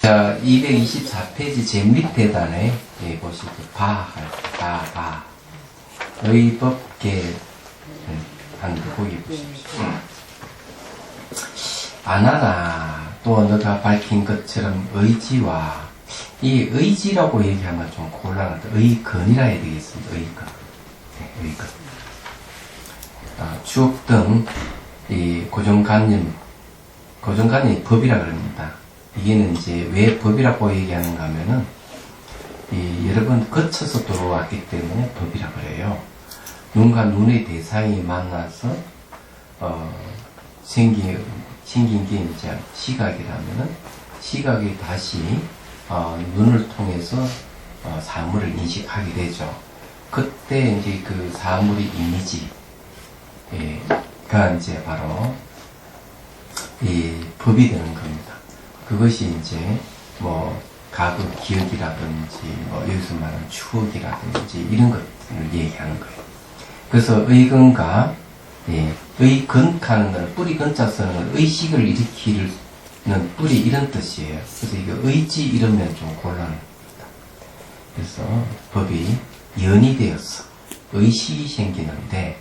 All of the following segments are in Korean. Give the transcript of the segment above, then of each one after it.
자, 224페이지 제 밑에 단에 보시죠. 바. 의법계 한번 보기 보십시오. 아나나 또 너가 밝힌 것처럼 의지와 이 의지라고 얘기하면 좀 곤란하다. 의건이라 해야 되겠습니다. 의건. 네, 의건. 추억 등 이 고정관념이 법이라 그럽니다. 이게는 이제 왜 법이라고 얘기하는가 하면은 여러 번 거쳐서 들어왔기 때문에 법이라 그래요. 눈과 눈의 대상이 만나서 생긴 게 이제 시각이라면은 시각이 다시 눈을 통해서 사물을 인식하게 되죠. 그때 이제 그 사물의 이미지가 이제 바로 이 법이 되는 겁니다. 그것이 이제 뭐 과거 기억이라든지 뭐 여기서 말하는 추억이라든지 이런 것들을 얘기하는 거예요. 그래서 의건과 의건하는 것은 뿌리 건자 쓰는 건 의식을 일으키는 뿌리 이런 뜻이에요. 그래서 이거 의지 이러면 좀 곤란합니다. 그래서 법이 연이 되어서 의식이 생기는데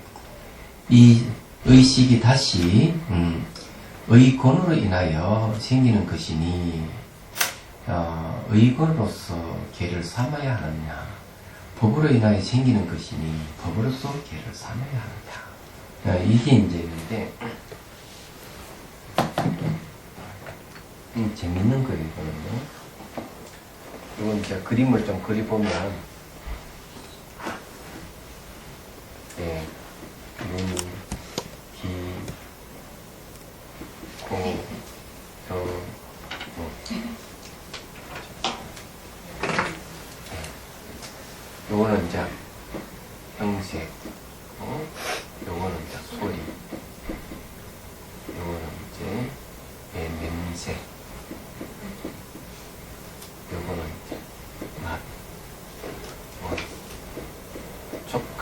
이 의식이 다시 의건으로 인하여 생기는 것이니 의건으로서 개를 삼아야 하느냐, 법으로 인하여 생기는 것이니 법으로서 개를 삼아야 하느냐, 이게 이제 있는데 재밌는 거예요. 이건 이제 그림을 좀 그려보면 눈, 귀, 코, 혀, 요거는 이제 형색, 요거는 이제 소리, 요거는 이제 냄새, 요거는 이제 맛, 촉감.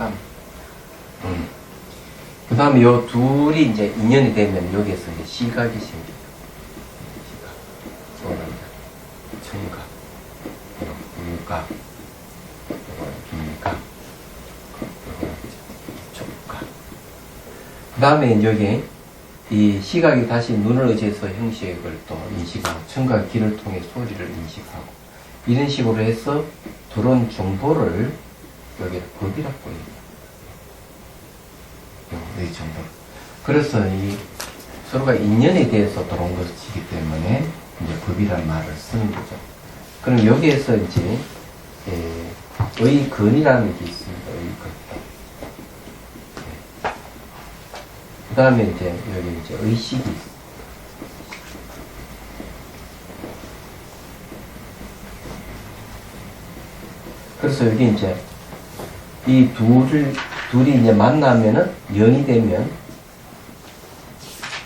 그 다음에 요 둘이 이제 인연이 되면 여기에서 이제 시각이 생깁니다. 시각. 요거는 청각, 물각, 요거는 김각, 요거는 촉각. 그 다음에 여기 이 시각이 다시 눈을 의지해서 형식을 또 인식하고, 청각, 귀를 통해 소리를 인식하고, 이런 식으로 해서 들어온 정보를 여기를 법이라고 해요. 이 정도. 그래서 이 서로가 인연에 대해서 들어온 것이기 때문에 이제 법이라는 말을 쓰는 거죠. 그럼 여기에서 이제 의건이라는 게 있습니다. 의건. 그 다음에 이제 여기 이제 의식이 있습니다. 그래서 여기 이제 이 둘이 이제 만나면은 연이 되면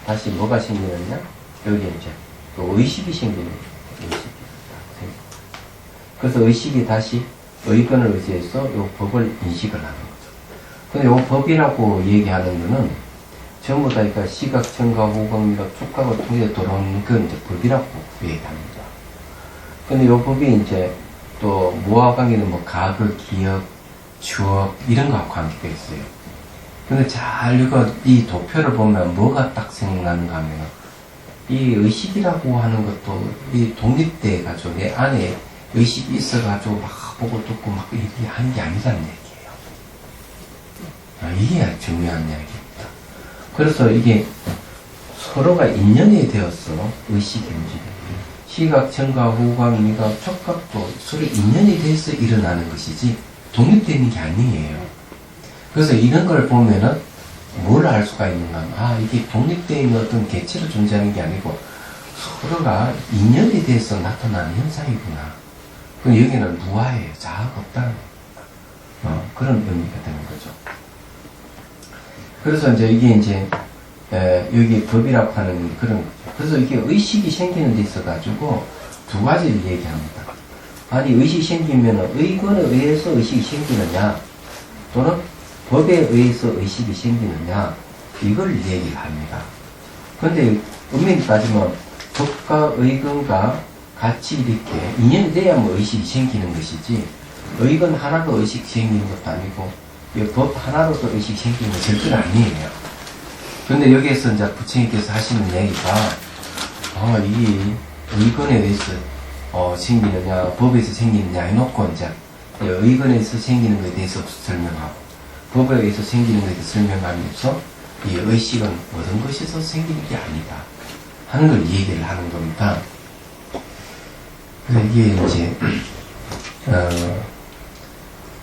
다시 뭐가 생기느냐? 여기 이제 또 의식이 생기는 거예요. 의식이. 그래서 의식이 다시 의건을 의지해서 요 법을 인식을 하는 거죠. 근데 요 법이라고 얘기하는 거는 전부 다 그러니까 시각, 청각, 후각, 미각, 촉각을 통해 들어오는 건 이제 법이라고 얘기합니다. 근데 요 법이 이제 또 뭐와 관계는 뭐 과거, 기억, 추억 이런 거하고 관계가 있어요. 근데 잘 이거 이 도표를 보면 뭐가 딱 생각나는가 하면 이 의식이라고 하는 것도 이 독립돼 가지고 내 안에 의식이 있어 가지고 막 보고 듣고 막 이렇게 하는 게 아니라는 얘기예요. 이게 중요한 이야기입니다. 그래서 이게 서로가 인연이 되어서 의식이 움직여요. 시각, 청각, 후각, 미각, 촉각도 서로 인연이 돼서 일어나는 것이지 독립되는 게 아니에요. 그래서 이런 걸 보면은 뭘 알 수가 있는가 하면 이게 독립되어 있는 어떤 개체로 존재하는 게 아니고 서로가 인연에 대해서 나타나는 현상이구나. 그럼 여기는 무아예요. 자아가 없다는 겁니다. 그런 의미가 되는 거죠. 그래서 이제 이게 이제 여기 법이라고 하는 그런 거죠. 그래서 이게 의식이 생기는 데 있어 가지고 두 가지를 얘기합니다. 아니 의식이 생기면 의건에 의해서 의식이 생기느냐 또는 법에 의해서 의식이 생기느냐 이걸 얘기를 합니다. 그런데 엄밀히 따지면 법과 의건과 같이 이렇게 인연이 돼야 뭐 의식이 생기는 것이지, 의건 하나로 의식 생기는 것도 아니고, 이 법 하나로도 의식 생기는 건 절대 아니에요. 근데 여기에서 이제 부처님께서 하시는 얘기가, 이게 의건에 의해서 생기느냐, 법에서 생기느냐 해놓고 이제 의건에서 생기는 것에 대해서 설명하고, 법에 의해서 생기는 것에 대해서 설명하면서 이 의식은 모든 것에서 생기는 게 아니다 하는 걸 얘기를 하는 겁니다. 이게 이제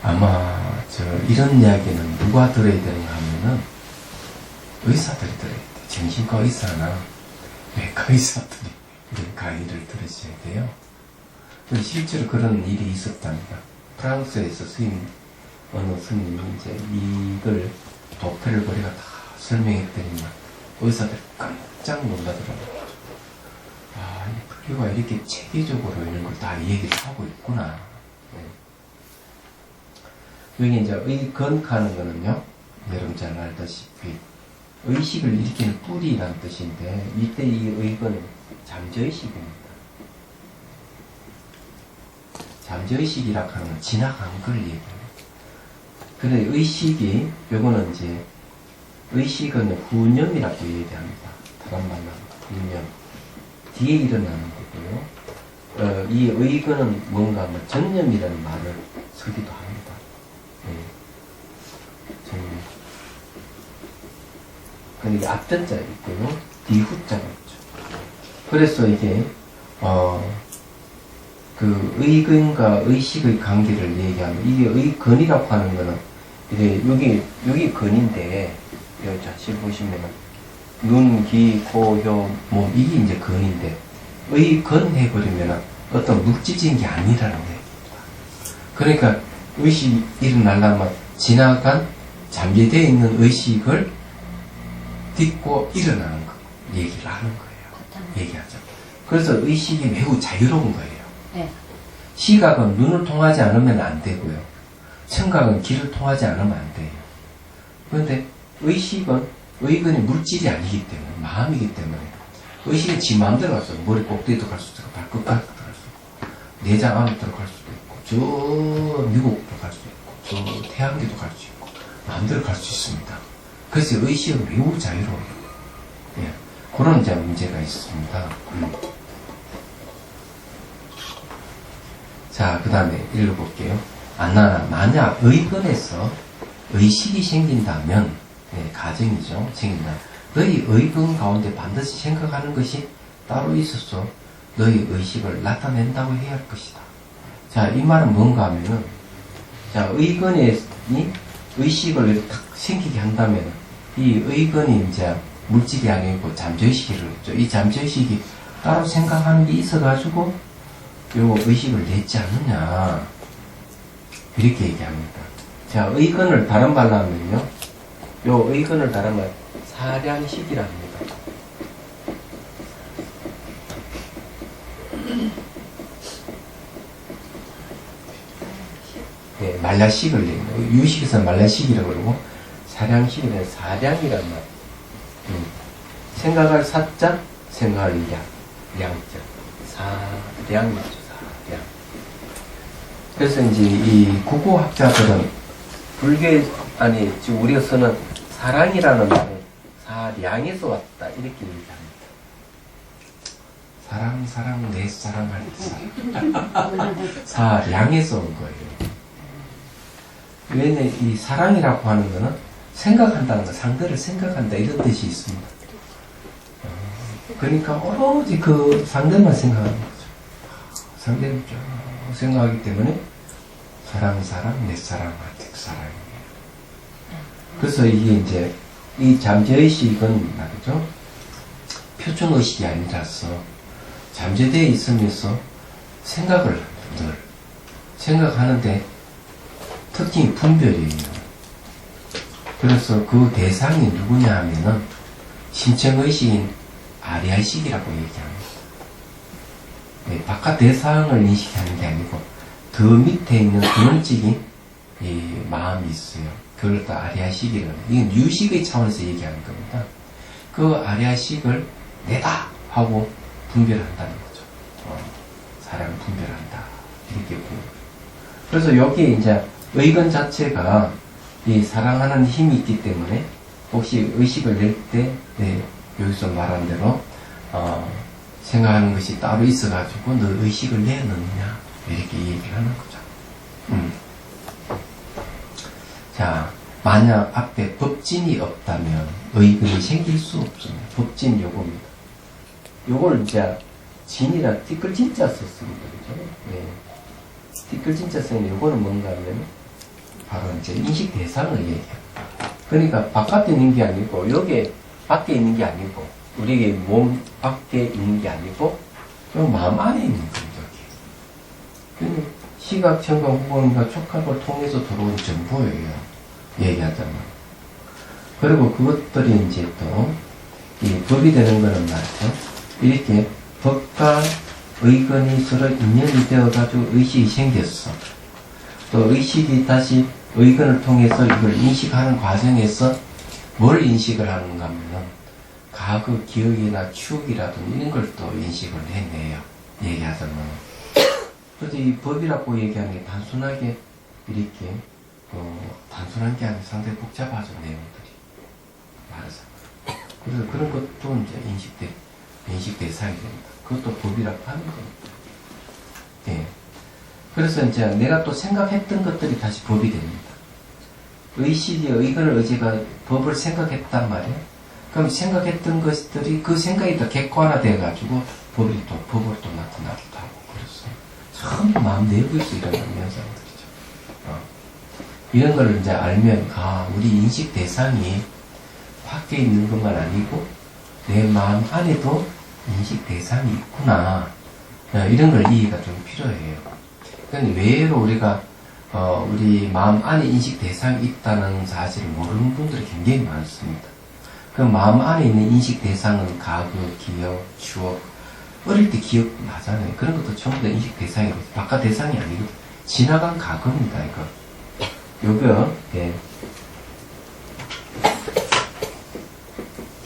아마 이런 이야기는 누가 들어야 되는가 하면은 의사들이 들어야 돼. 정신과 의사나 외과 의사들이 이런 강의를 들으셔야 돼요. 실제로 그런 일이 있었답니다. 프랑스에서 어느 스님이 이제 이걸 도표를 거리가 다 설명했더니 의사들이 깜짝 놀라더라고요. 이 불교가 이렇게 체계적으로 이런 걸 다 얘기를 하고 있구나. 여기 이제 의건하는 거는요, 여러분 잘 알다시피 의식을 일으키는 뿌리라는 뜻인데, 이때 이 의건은 잠재의식입니다. 잠재의식이라고 하는 건 지나간 걸 얘기해요. 그래, 의식이, 요거는 이제, 의식은 후념이라고 얘기합니다. 다른 말로 후념. 뒤에 일어나는 거고요. 이 의건은 뭔가 뭐 전념이라는 말을 쓰기도 합니다. 전념. 근데 이게 앞전자가 있고요. 뒤후자가 있죠. 그래서 이게, 그 의근과 의식의 관계를 얘기하면, 이게 의건이라고 하는 거는, 이제 여기 건인데, 여기 자실 보시면은, 눈, 귀, 코, 혀, 몸, 이게 이제 건인데, 의건 해버리면은 어떤 물질적인 게 아니라는 거예요. 그러니까 의식이 일어나려면 지나간 잠재되어 있는 의식을 딛고 일어나는 거, 얘기를 하는 거예요. 얘기하죠. 그래서 의식이 매우 자유로운 거예요. 네. 시각은 눈을 통하지 않으면 안 되고요. 청각은 귀를 통하지 않으면 안 돼요. 그런데 의건이 물질이 아니기 때문에, 마음이기 때문에, 의식은 지 마음대로 갈 수 있어요. 머리 꼭대기도 갈 수 있고, 발끝까지도 갈 수 있고, 내장 안으로 들어갈 수도 있고, 저 미국도 갈 수 있고, 저 태양계도 갈 수 있고, 마음대로 갈 수 있습니다. 그래서 의식은 매우 자유로워요. 예. 그런 이제 문제가 있습니다. 자, 그 다음에 읽어볼게요. 만약 의건에서 의식이 생긴다면, 가정이죠. 생긴다. 너희 의건 가운데 반드시 생각하는 것이 따로 있어서 너희 의식을 나타낸다고 해야 할 것이다. 자, 이 말은 뭔가 하면은, 자, 의건이 의식을 탁 생기게 한다면, 이 의건이 이제 물질이 아니고 잠재의식이라고 했죠. 이 잠재의식이 따로 생각하는 게 있어가지고, 요 의식을 냈지 않느냐. 이렇게 얘기합니다. 자, 의건을 다른 말로 하면요. 요 의건을 다른 말, 사량식이라 합니다. 네, 말라식을 얘기해요. 유식에서 말라식이라고 그러고, 사량식이라는 사량이란 말. 생각할 사자, 생각할 량자. 사량이죠, 사량. 그래서 이제 이 국어학자들은 지금 우리가 쓰는 사랑이라는 말은 사량에서 왔다, 이렇게 얘기합니다. 사랑, 내 사랑할 사량에서 온 거예요. 왜냐, 이 사랑이라고 하는 거는 생각한다는 거, 상대를 생각한다, 이런 뜻이 있습니다. 그러니까 오로지 그 상대만 생각하는 거죠. 상대를 쭉 생각하기 때문에 사랑, 내 사랑, 사랑이에요. 그래서 이게 이제 이 잠재의식은 말이죠. 표준의식이 아니라서 잠재되어 있으면서 생각을 늘 생각하는데 특징이 분별이에요. 그래서 그 대상이 누구냐 하면은 신청의식인 아리아식이라고 얘기합니다. 네, 바깥 대상을 인식하는 게 아니고 그 밑에 있는 근원적인 이 마음이 있어요. 그걸 또 아리아식이라는, 이건 유식의 차원에서 얘기하는 겁니다. 그 아리아식을 내다 하고 분별한다는 거죠. 사랑을 분별한다. 이렇게 보는 거예요. 그래서 여기에 이제 의건 자체가 이 사랑하는 힘이 있기 때문에 혹시 의식을 낼 때, 네, 여기서 말한 대로, 생각하는 것이 따로 있어가지고 너 의식을 내놓느냐. 이렇게 얘기를 하는 거죠. 자, 만약 앞에 법진이 없다면 의근이 생길 수 없습니다. 법진 요겁니다. 요걸 이제 진이라 티끌 진짜 썼습니다. 그죠? 네. 티끌 진짜 쓰는 요거는 뭔가 하면 바로 이제 인식 대상을 얘기해요. 그러니까 바깥에 있는 게 아니고 여기 밖에 있는 게 아니고 우리의 몸 밖에 있는 게 아니고 요 마음 안에 있는 거예요. 여기. 시각, 청각, 후각과 촉각을 통해서 들어온 정보예요. 얘기하자면. 그리고 그것들이 이제 또 이 법이 되는 거는 말이죠. 이렇게 법과 의건이 서로 인연이 되어가지고 의식이 생겼어. 또 의식이 다시 의건을 통해서 이걸 인식하는 과정에서 뭘 인식을 하는가 하면 과거 기억이나 추억이라든지 이런 걸 또 인식을 해내요. 얘기하자면. 그래서 이 법이라고 얘기하는 게 단순하게 이렇게 단순한 게 아니라 상당히 복잡하죠. 내용들이. 말하자면. 그래서 그런 것도 이제 인식 대상이 됩니다. 그것도 법이라고 하는 겁니다. 예. 그래서 이제 내가 또 생각했던 것들이 다시 법이 됩니다. 의식이 의건을 의지가 법을 생각했단 말이에요. 그럼 생각했던 것들이 그 생각이 더 객관화돼가지고 법이 또 법으로 또 나타나기도 하고 그랬어요. 전부 마음 내부에서 일어나는 현상들이죠. 이런 걸 이제 알면 우리 인식 대상이 밖에 있는 것만 아니고 내 마음 안에도 인식 대상이 있구나. 이런 걸 이해가 좀 필요해요. 그런데 외로 우리가 우리 마음 안에 인식 대상이 있다는 사실을 모르는 분들이 굉장히 많습니다. 그 마음 안에 있는 인식 대상은 과거, 기억, 추억, 어릴 때 기억 나잖아요. 그런 것도 전부 다 인식 대상이고 바깥 대상이 아니고 지나간 과거입니다. 요거 예.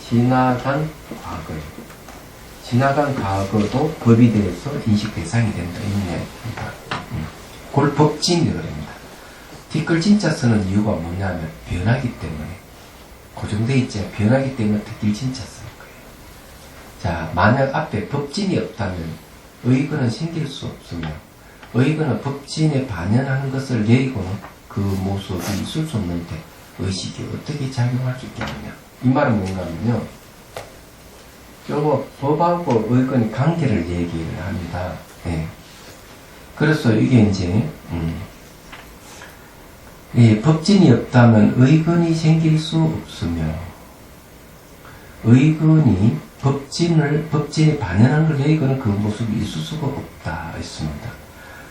지나간 과거. 지나간 과거도 법이 돼서 인식 대상이 된다. 이런 이야기입니다. 그걸 법진이라고 합니다. 티끌 진짜 쓰는 이유가 뭐냐면 변하기 때문에 고정되어 있지 변하기 때문에 티끌 진짜 쓰는 거예요. 자, 만약 앞에 법진이 없다면 의건은 생길 수 없으며 의건은 법진에 반연하는 것을 내리고는 그 모습이 있을 수 없는데 의식이 어떻게 작용할 수 있겠느냐. 이 말은 뭔가 하면요. 요거 법하고 의건이 관계를 얘기를 합니다. 네. 그래서 이게 이제 이 법진이 없다면 의건이 생길 수 없으며 의건이 법진에 반연한 걸 내리고는 그 모습이 있을 수가 없다 했습니다.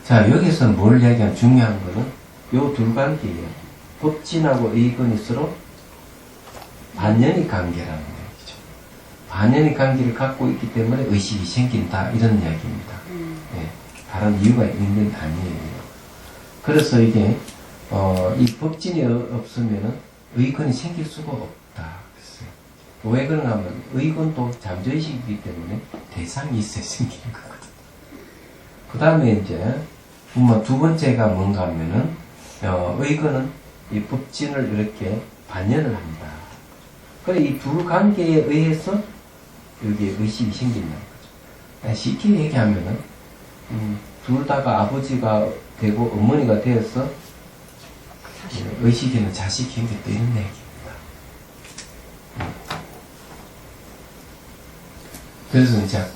자, 여기서 뭘 이야기하면 중요한 거는 요 둘 관계예요. 법진하고 의건이 서로 반연의 관계라는 얘기죠. 반연의 관계를 갖고 있기 때문에 의식이 생긴다 이런 이야기입니다. 네, 다른 이유가 있는 게 아니에요. 그래서 이게 이 법진이 없으면은 의건이 생길 수가 없다 그랬어요. 왜 그런가 하면 의건도 잠재의식이기 때문에 대상이 있어야 생기는 거거든요. 그 다음에 이제 두 번째가 뭔가 하면은 의건은 이 법진을 이렇게 반연을 합니다. 그래 이 두 관계에 의해서 여기에 의식이 생긴다는 거죠. 쉽게 얘기하면은 둘 다가 아버지가 되고 어머니가 되어서 의식에는 자식이 생겼다 이런 얘기입니다. 그래서 이제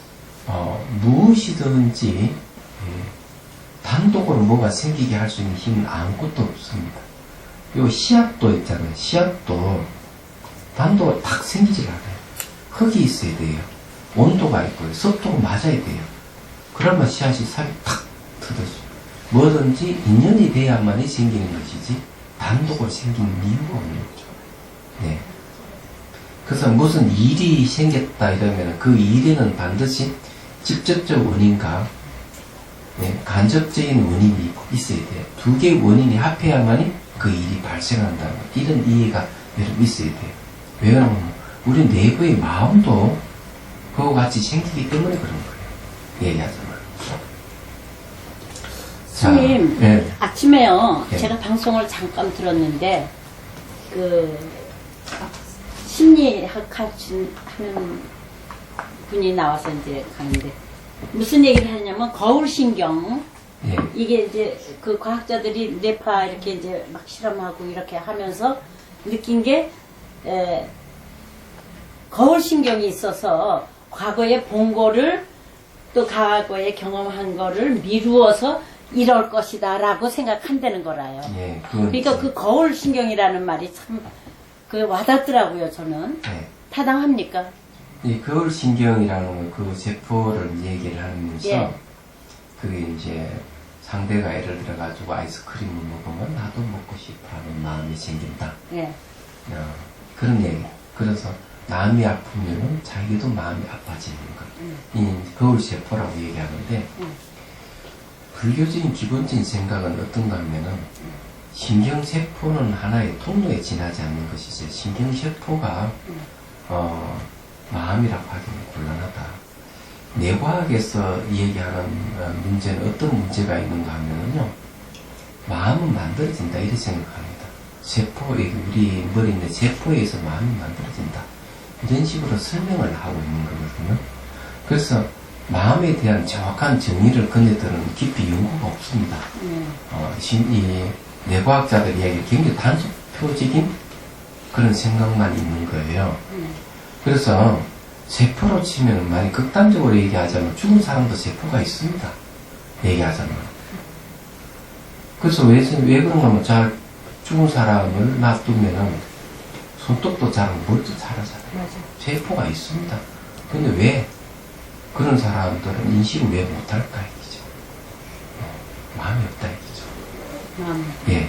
무엇이든지 단독으로 뭐가 생기게 할 수 있는 힘은 아무것도 없습니다. 요 씨앗도 있잖아요. 씨앗도 단독으로 딱 생기질 않아요. 흙이 있어야 돼요. 온도가 있고요. 습도가 맞아야 돼요. 그러면 씨앗이 살이 탁 뜯어져요. 뭐든지 인연이 돼야만이 생기는 것이지 단독으로 생기는 이유가 없는 거죠. 네. 그래서 무슨 일이 생겼다 이러면 그 일에는 반드시 직접적 원인과 간접적인 원인이 있어야 돼요. 두 개의 원인이 합해야만이 그 일이 발생한다는 이런 이해가 여러분 있어야 돼요. 왜냐하면 우리 내부의 마음도 그와 같이 생기기 때문에 그런 거예요. 얘기하자면. 스님, 예. 아침에요. 예. 제가 방송을 잠깐 들었는데, 심리학 하는 분이 나와서 이제 가는데, 무슨 얘기를 하냐면, 거울신경, 예. 이게 이제 그 과학자들이 뇌파 이렇게 이제 막 실험하고 이렇게 하면서 느낀 게, 거울신경이 있어서 과거에 본 거를 또 과거에 경험한 거를 미루어서 이럴 것이다 라고 생각한다는 거라요. 예. 그러니까 그 거울신경이라는 말이 참 와닿더라고요, 저는. 예. 타당합니까? 이 거울신경이라는 그 세포를 얘기를 하면서 예. 그게 이제 상대가 예를 들어가지고 아이스크림을 먹으면 나도 먹고 싶어하는 마음이 생긴다. 예. 그런 얘기. 그래서 마음이 아프면은 자기도 마음이 아파지는 것. 이 거울세포라고 얘기하는데 불교적인 기본적인 생각은 어떤가 하면은 신경세포는 하나의 통로에 지나지 않는 것이지 신경세포가 마음이라고 하기는 곤란하다. 뇌과학에서 얘기하는 문제는 어떤 문제가 있는가 하면요. 마음은 만들어진다 이렇게 생각합니다. 세포, 우리 머리에 있는 세포에 의해서 마음이 만들어진다. 이런 식으로 설명을 하고 있는 거거든요. 그래서 마음에 대한 정확한 정의를 그네들은 깊이 연구가 없습니다. 이 뇌과학자들이 이야기 굉장히 단순표적인 그런 생각만 있는 거예요. 그래서 세포로 치면 많이 극단적으로 얘기하자면 죽은 사람도 세포가 있습니다. 얘기하자면. 그래서 왜 그런가 하면 잘 죽은 사람을 놔두면은 손톱도 자라고 머리도 자라잖아요. 맞아. 세포가 있습니다. 근데 왜 그런 사람들은 인식을 왜 못할까 이기죠. 마음이 없다 이기죠. 마음. 예.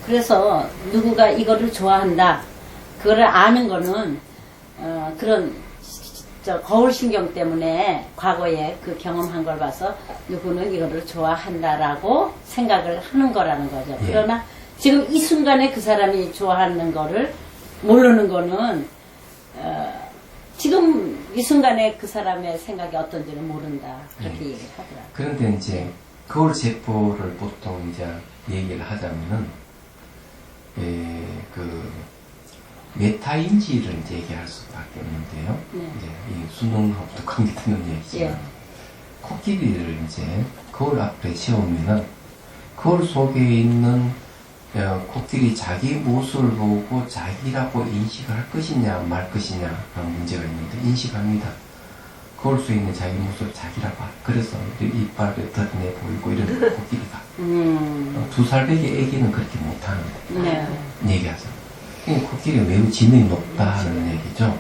그래서 누구가 이거를 좋아한다. 그거를 아는 거는 그런 거울신경 때문에 과거에 그 경험한 걸 봐서 누구는 이거를 좋아한다라고 생각을 하는 거라는 거죠. 예. 그러나 지금 이 순간에 그 사람이 좋아하는 거를 모르는 거는 지금 이 순간에 그 사람의 생각이 어떤지는 모른다. 그렇게 예. 얘기를 하더라고요. 그런데 이제 거울세포를 보통 이제 얘기를 하자면은 그 메타인지를 이제 얘기할 수밖에 없는데요. 네. 이제 이 수능하고도 관계되는 얘기지만 예. 코끼리를 이제 거울 앞에 세우면은 거울 속에 있는 코끼리 자기 모습을 보고 자기라고 인식을 할 것이냐 말 것이냐 라는 문제가 있는데 인식합니다. 거울 속에 있는 자기 모습을 자기라고 그래서 이빨을 드러내 보이고 이런 코끼리가 2살배기 애기는 그렇게 못하는데 네. 얘기하죠. 코끼리가 매우 지능이 높다는 얘기죠.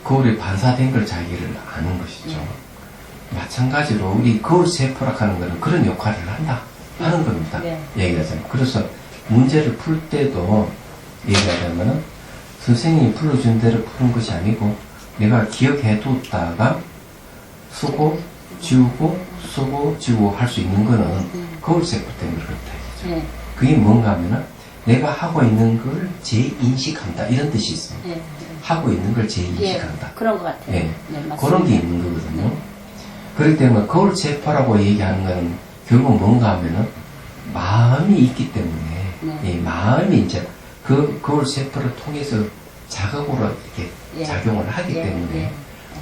거울에 반사된 걸 자기를 아는 것이죠. 마찬가지로 우리 거울 세포라 하는 것은 그런 역할을 한다 하는 겁니다. 네. 얘기하자면. 그래서 문제를 풀 때도 얘기하자면 선생님이 풀어준 대로 푸는 것이 아니고 내가 기억해 뒀다가 쓰고 지우고 쓰고 지우고 할 수 있는 거는 거울 세포 때문에 그렇다 얘기죠. 네. 그게 뭔가 하면은 내가 하고 있는 걸 재인식한다 이런 뜻이 있습니다. 네. 하고 있는 걸 재인식한다. 예, 그런 것 같아요. 예. 네, 맞습니다. 그런 게 있는 거거든요. 그렇기 때문에 거울 세포라고 얘기하는 건 결국 뭔가 하면은 마음이 있기 때문에 이 마음이 이제 그 거울 세포를 통해서 자극으로 이렇게 예. 작용을 하기 예, 때문에 예.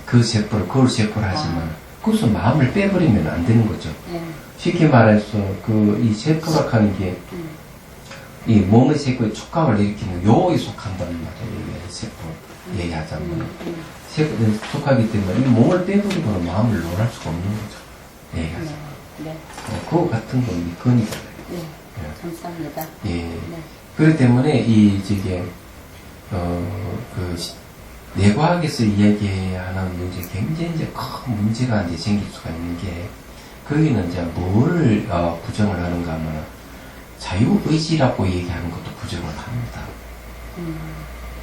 그 세포를 거울 세포를 하지만 거기서 마음을 빼버리면 안 되는 거죠. 예. 쉽게 말해서 이 세포라 하는 게 이 몸의 세포의 촉각을 일으키는 요에 속한다는 말이에요. 세포 얘기하자면 세포 촉각이기 때문에 이 몸을 빼버리고는 마음을 논할 수가 없는 거죠. 얘기하자면. 네. 그거 같은 건 이거니까요. 네. 감사합니다. 예. 네. 그렇기 때문에 뇌과학에서 이야기하는 문제 굉장히 이제 큰 문제가 이제 생길 수가 있는 게 거기는 이제 뭘 부정을 하는가 하면 자유의지라고 얘기하는 것도 부정을 합니다.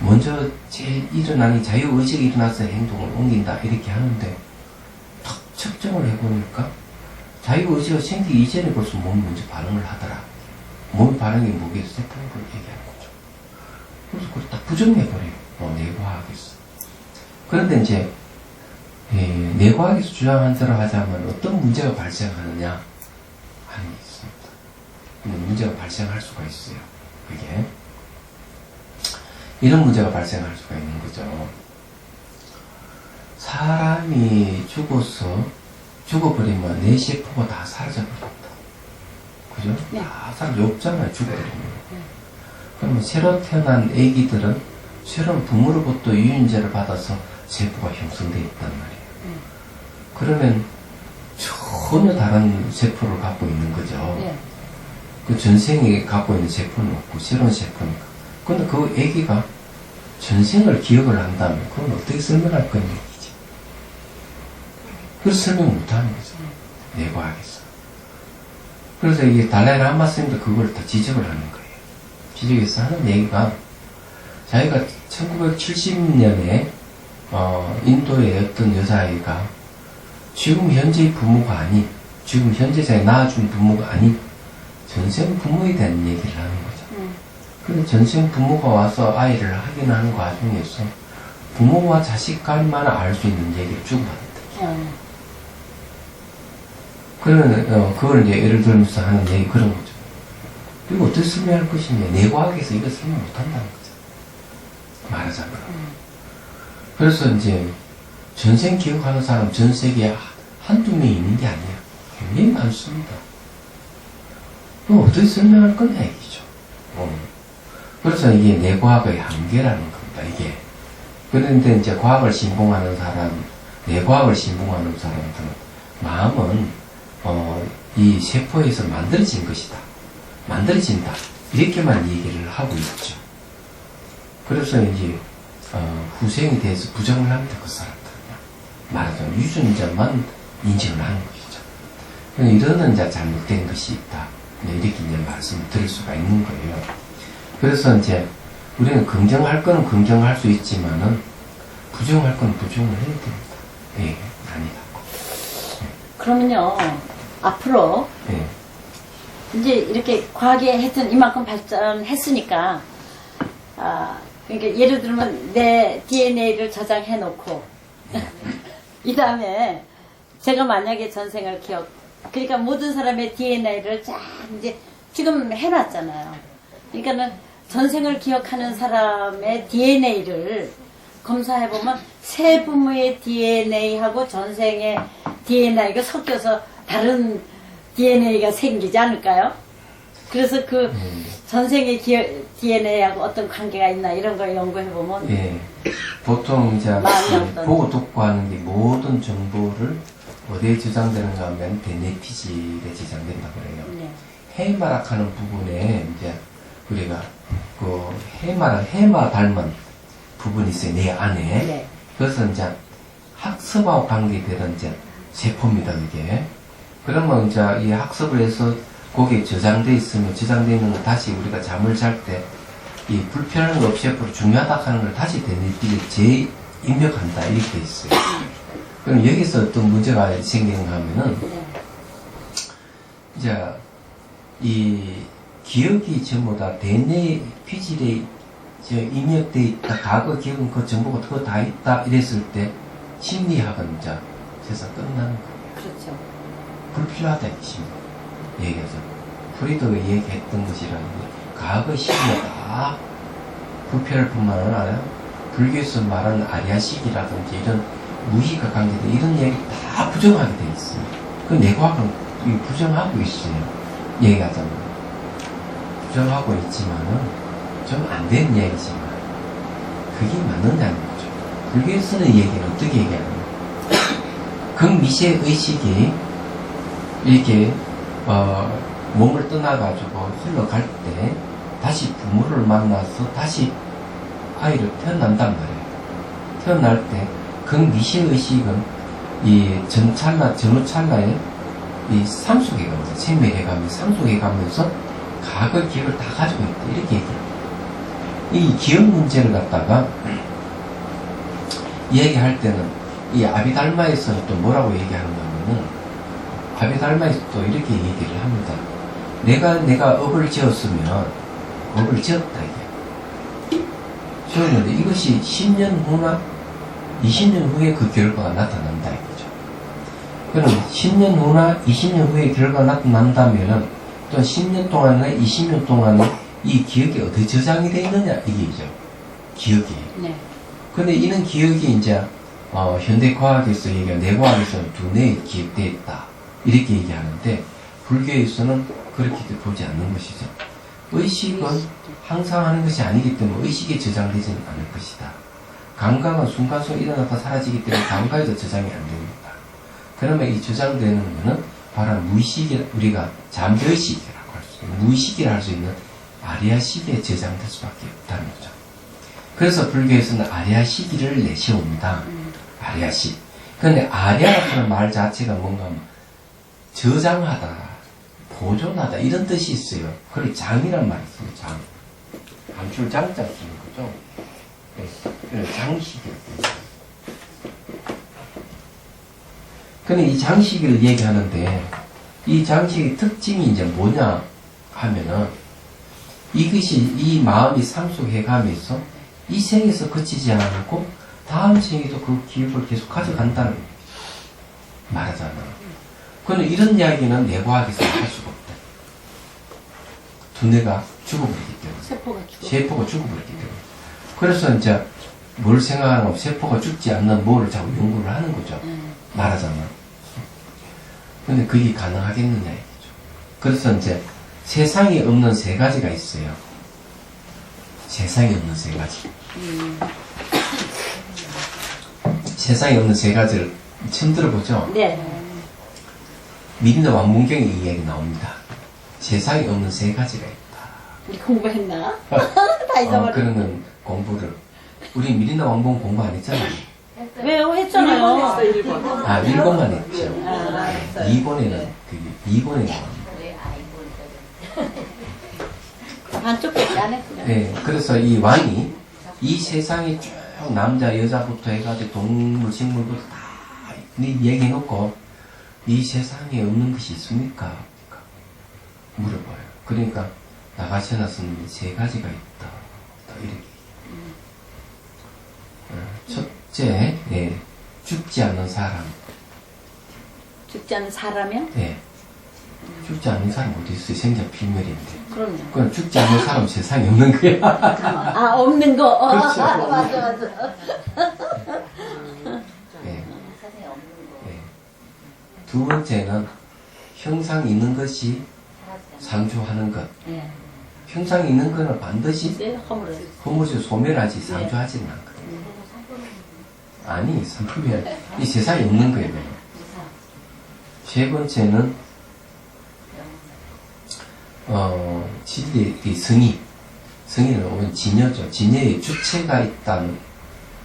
먼저 제일 일어나는 자유의지가 일어나서 행동을 옮긴다 이렇게 하는데 탁 측정을 해보니까 자유의지가 생기기 이전에 벌써 몸이 먼저 반응을 하더라. 몸 반응이 뭐겠어? 세포를 얘기하는 거죠. 그래서 그걸 딱 부정해버려요. 뇌과학에서. 그런데 이제 내과학에서 주장한 대로 하자면 어떤 문제가 발생하느냐 하는 게 있습니다. 근데 문제가 발생할 수가 있어요. 그게 이런 문제가 발생할 수가 있는 거죠. 사람이 죽어버리면 내 세포가 다 사라져버린다. 그죠? 네. 다 사라져 없잖아요. 죽어버리면. 그러면 새로 태어난 애기들은 새로운 부모로부터 유인제를 받아서 세포가 형성되어 있단 말이에요. 그러면 전혀 다른 세포를 갖고 있는 거죠. 네. 그 전생에 갖고 있는 세포는 없고 새로운 세포니까. 근데 그 애기가 전생을 기억을 한다면 그건 어떻게 설명할 거냐 얘기지. 그래서 설명 못하는 거죠. 내과학에서. 그래서 이게 달라이라마 스님도 그걸 다 지적을 하는 거예요. 지적해서 하는 얘기가 자기가 1970년에 인도의 어떤 여자아이가 지금 현재의 부모가 아닌, 지금 현재 자기 낳아준 부모가 아닌 전생 부모에 대한 얘기를 하는 거죠. 근데 전생 부모가 와서 아이를 확인하는 과정에서 부모와 자식 간만 알 수 있는 얘기를 주고받는다. 그러면 그걸 이제 예를 들면서 하는 얘기 그런 거죠. 이거 어떻게 설명할 것이냐. 내과학에서 이거 설명 못한다는 거죠. 말하자면. 그래서 이제 전생 기억하는 사람 전 세계에 한두 명 있는 게 아니야. 굉장히 많습니다. 그럼 어떻게 설명할 거냐 얘기죠. 그래서 이게 내과학의 한계라는 겁니다. 이게. 그런데 이제 과학을 신봉하는 사람, 내과학을 신봉하는 사람들은 마음은 이 세포에서 만들어진 것이다. 만들어진다. 이렇게만 얘기를 하고 있죠. 그래서 이제 후생에 대해서 부정을 합니다. 그 사람들은요. 말하자면 유전자만 인정을 하는 것이죠. 이러는 이제 잘못된 것이 있다. 이렇게 이제 말씀을 드릴 수가 있는 거예요. 그래서 이제 우리는 긍정할 거는 긍정할 수 있지만은 부정할 거는 부정을 해야 됩니다. 예, 아니라고. 그러면요, 앞으로 예. 이제 이렇게 과학이 하여튼 이만큼 발전했으니까, 그러니까 예를 들면 내 DNA를 저장해 놓고, 이 다음에 제가 만약에 전생을 그러니까 모든 사람의 DNA를 쫙 이제 지금 해놨잖아요. 그러니까는 전생을 기억하는 사람의 DNA를 검사해보면 새 부모의 DNA하고 전생의 DNA가 섞여서 다른 DNA가 생기지 않을까요? 그래서 그 전생의 DNA하고 어떤 관계가 있나 이런 걸 연구해보면 예. 보통 이제 마음이 어떤- 보고 듣고 하는 게 모든 정보를 어디에 저장되는가 하면 데네피질에 저장된다 그래요. 네. 해마락하는 부분에 이제 우리가 그 해마 닮은 부분이 있어요. 내 안에. 네. 그래서 이제 학습하고 관계되는 이제 세포입니다. 이게. 그러면 이제 이 학습을 해서 거기에 저장돼 있으면 저장돼 있는 걸 다시 우리가 잠을 잘 때 이 불편한 거 없이 앞으로 중요하다 하는 걸 다시 데네피질에 재입력한다 이렇게 돼 있어요. 그럼 여기서 어떤 문제가 생기는가 하면은 네. 이제 이 기억이 전부 다 데네피질에 입력돼 있다. 과거 기억은 그 정보가 그거 다 있다. 이랬을 때 심리학은 이제 세상 끝나는 거예요. 그렇죠. 불필요하다 이 심리. 얘기하죠. 프리드가 얘기했던 것이라는 과거 심리가 다 불필요할 뿐만 아니라 불교에서 말하는 아리아식이라든지 이런 무의가 관계된 이런 얘기 다 부정하게 돼 있어요. 그 내과학은 부정하고 있어요. 얘기하자면. 부정하고 있지만은 좀 안 되는 얘기지만 그게 맞느냐는 거죠. 불교에서는 얘기는 어떻게 얘기하냐면 극미세 의식이 이렇게 몸을 떠나가지고 흘러갈 때 다시 부모를 만나서 다시 아이를 태어난단 말이에요. 태어날 때 극미세 의식은 이 전후 찰나에 이 상속해가면서 생명해가면서 상속해가면서 과거 기억을 다 가지고 있다 이렇게 얘기해요. 이 기억 문제를 갖다가 얘기할 때는 이 아비달마에서는 또 뭐라고 얘기하는가 하면은 아비달마에서 또 이렇게 얘기를 합니다. 내가 업을 지었으면 업을 지었다 이게. 지었는데 이것이 10년 후나 20년 후에 그 결과가 나타난다 이거죠. 그럼 10년 후나 20년 후에 결과가 나타난다면은 또 10년 동안이나 20년 동안에 이 기억이 어떻게 저장이 되어 있느냐 이게죠. 기억이. 네. 근데 이런 기억이 이제 현대과학에서 얘기하는 뇌과학에서는 두뇌에 기억되어 있다 이렇게 얘기하는데 불교에서는 그렇게 보지 않는 것이죠. 의식은 항상 하는 것이 아니기 때문에 의식에 저장되지는 않을 것이다. 감각은 순간순간 일어났다 사라지기 때문에 감각에도 저장이 안 됩니다. 그러면 이 저장되는 것은 바로 무의식, 우리가 잠재의식이라고 할 수 있는 무의식이라 할 수 있는 아리아 시기에 저장될 수밖에 없다는 거죠. 그래서 불교에서는 아리아 시기를 내세웁니다. 아리아 시. 근데 아리아라는 말 자체가 뭔가 저장하다, 보존하다 이런 뜻이 있어요. 그걸 장이란 말이 있어요. 장. 감출 장자 쓰는 거죠. 네. 장식이라고. 근데 이 장식을 얘기하는데 이 장식의 특징이 이제 뭐냐 하면은 이것이 이 마음이 상속해 가면서 이 생에서 그치지 않고 다음 생에도 그 기억을 계속 가져간다는 얘기죠. 말하자면. 그런데 이런 이야기는 뇌과학에서는 할 수가 없다. 두뇌가 죽어버리기 때문에. 세포가 죽어버리기 때문에. 그래서 이제 뭘 생각하면 세포가 죽지 않는 뭐를 자꾸 연구를 하는 거죠. 말하자면. 근데 그게 가능하겠느냐 이거죠. 그래서 이제 세상에 없는 세 가지가 있어요. 세상에 없는 세 가지. 세상에 없는 세 가지를 처음 들어보죠? 네. 미린다 왕문경에 이 이야기 나옵니다. 세상에 없는 세 가지가 있다. 우리 공부했나? 다 잊어버렸어. 그런 건 공부를. 우리 미린다 왕문 공부 안 했잖아요. 왜요? 했잖아요. 아, 1권만 했죠. 아, 2권에는, 그게 2권에 나옵니다. 반쪽밖에 안 했구나. 네, 그래서 이 왕이 이 세상에 쭉 남자, 여자부터 해가지고 동물, 식물부터 다 얘기해놓고 이 세상에 없는 것이 있습니까? 물어봐요. 그러니까 나가시나 스님이 세 가지가 있다. 이렇게. 첫째, 네, 죽지 않는 사람. 죽지 않는 사람이요? 네. 죽지 않는 사람 어디 있어요? 생전 비밀인데. 그럼요. 그럼 죽지 않는 사람 세상에 없는 거야. 아, 없는 거. 그렇죠. 맞아. 네. 네. 두 번째는 형상 있는 것이 상주하는 것. 예. 형상 있는 거는 반드시 허물을. 허물을 소멸하지 상주하지는 않거든요. 아니, 상품이 이 세상에 없는 거예요. 세 번째는 진리의 승의. 승의는 오면 진여죠. 진여의 주체가 있다는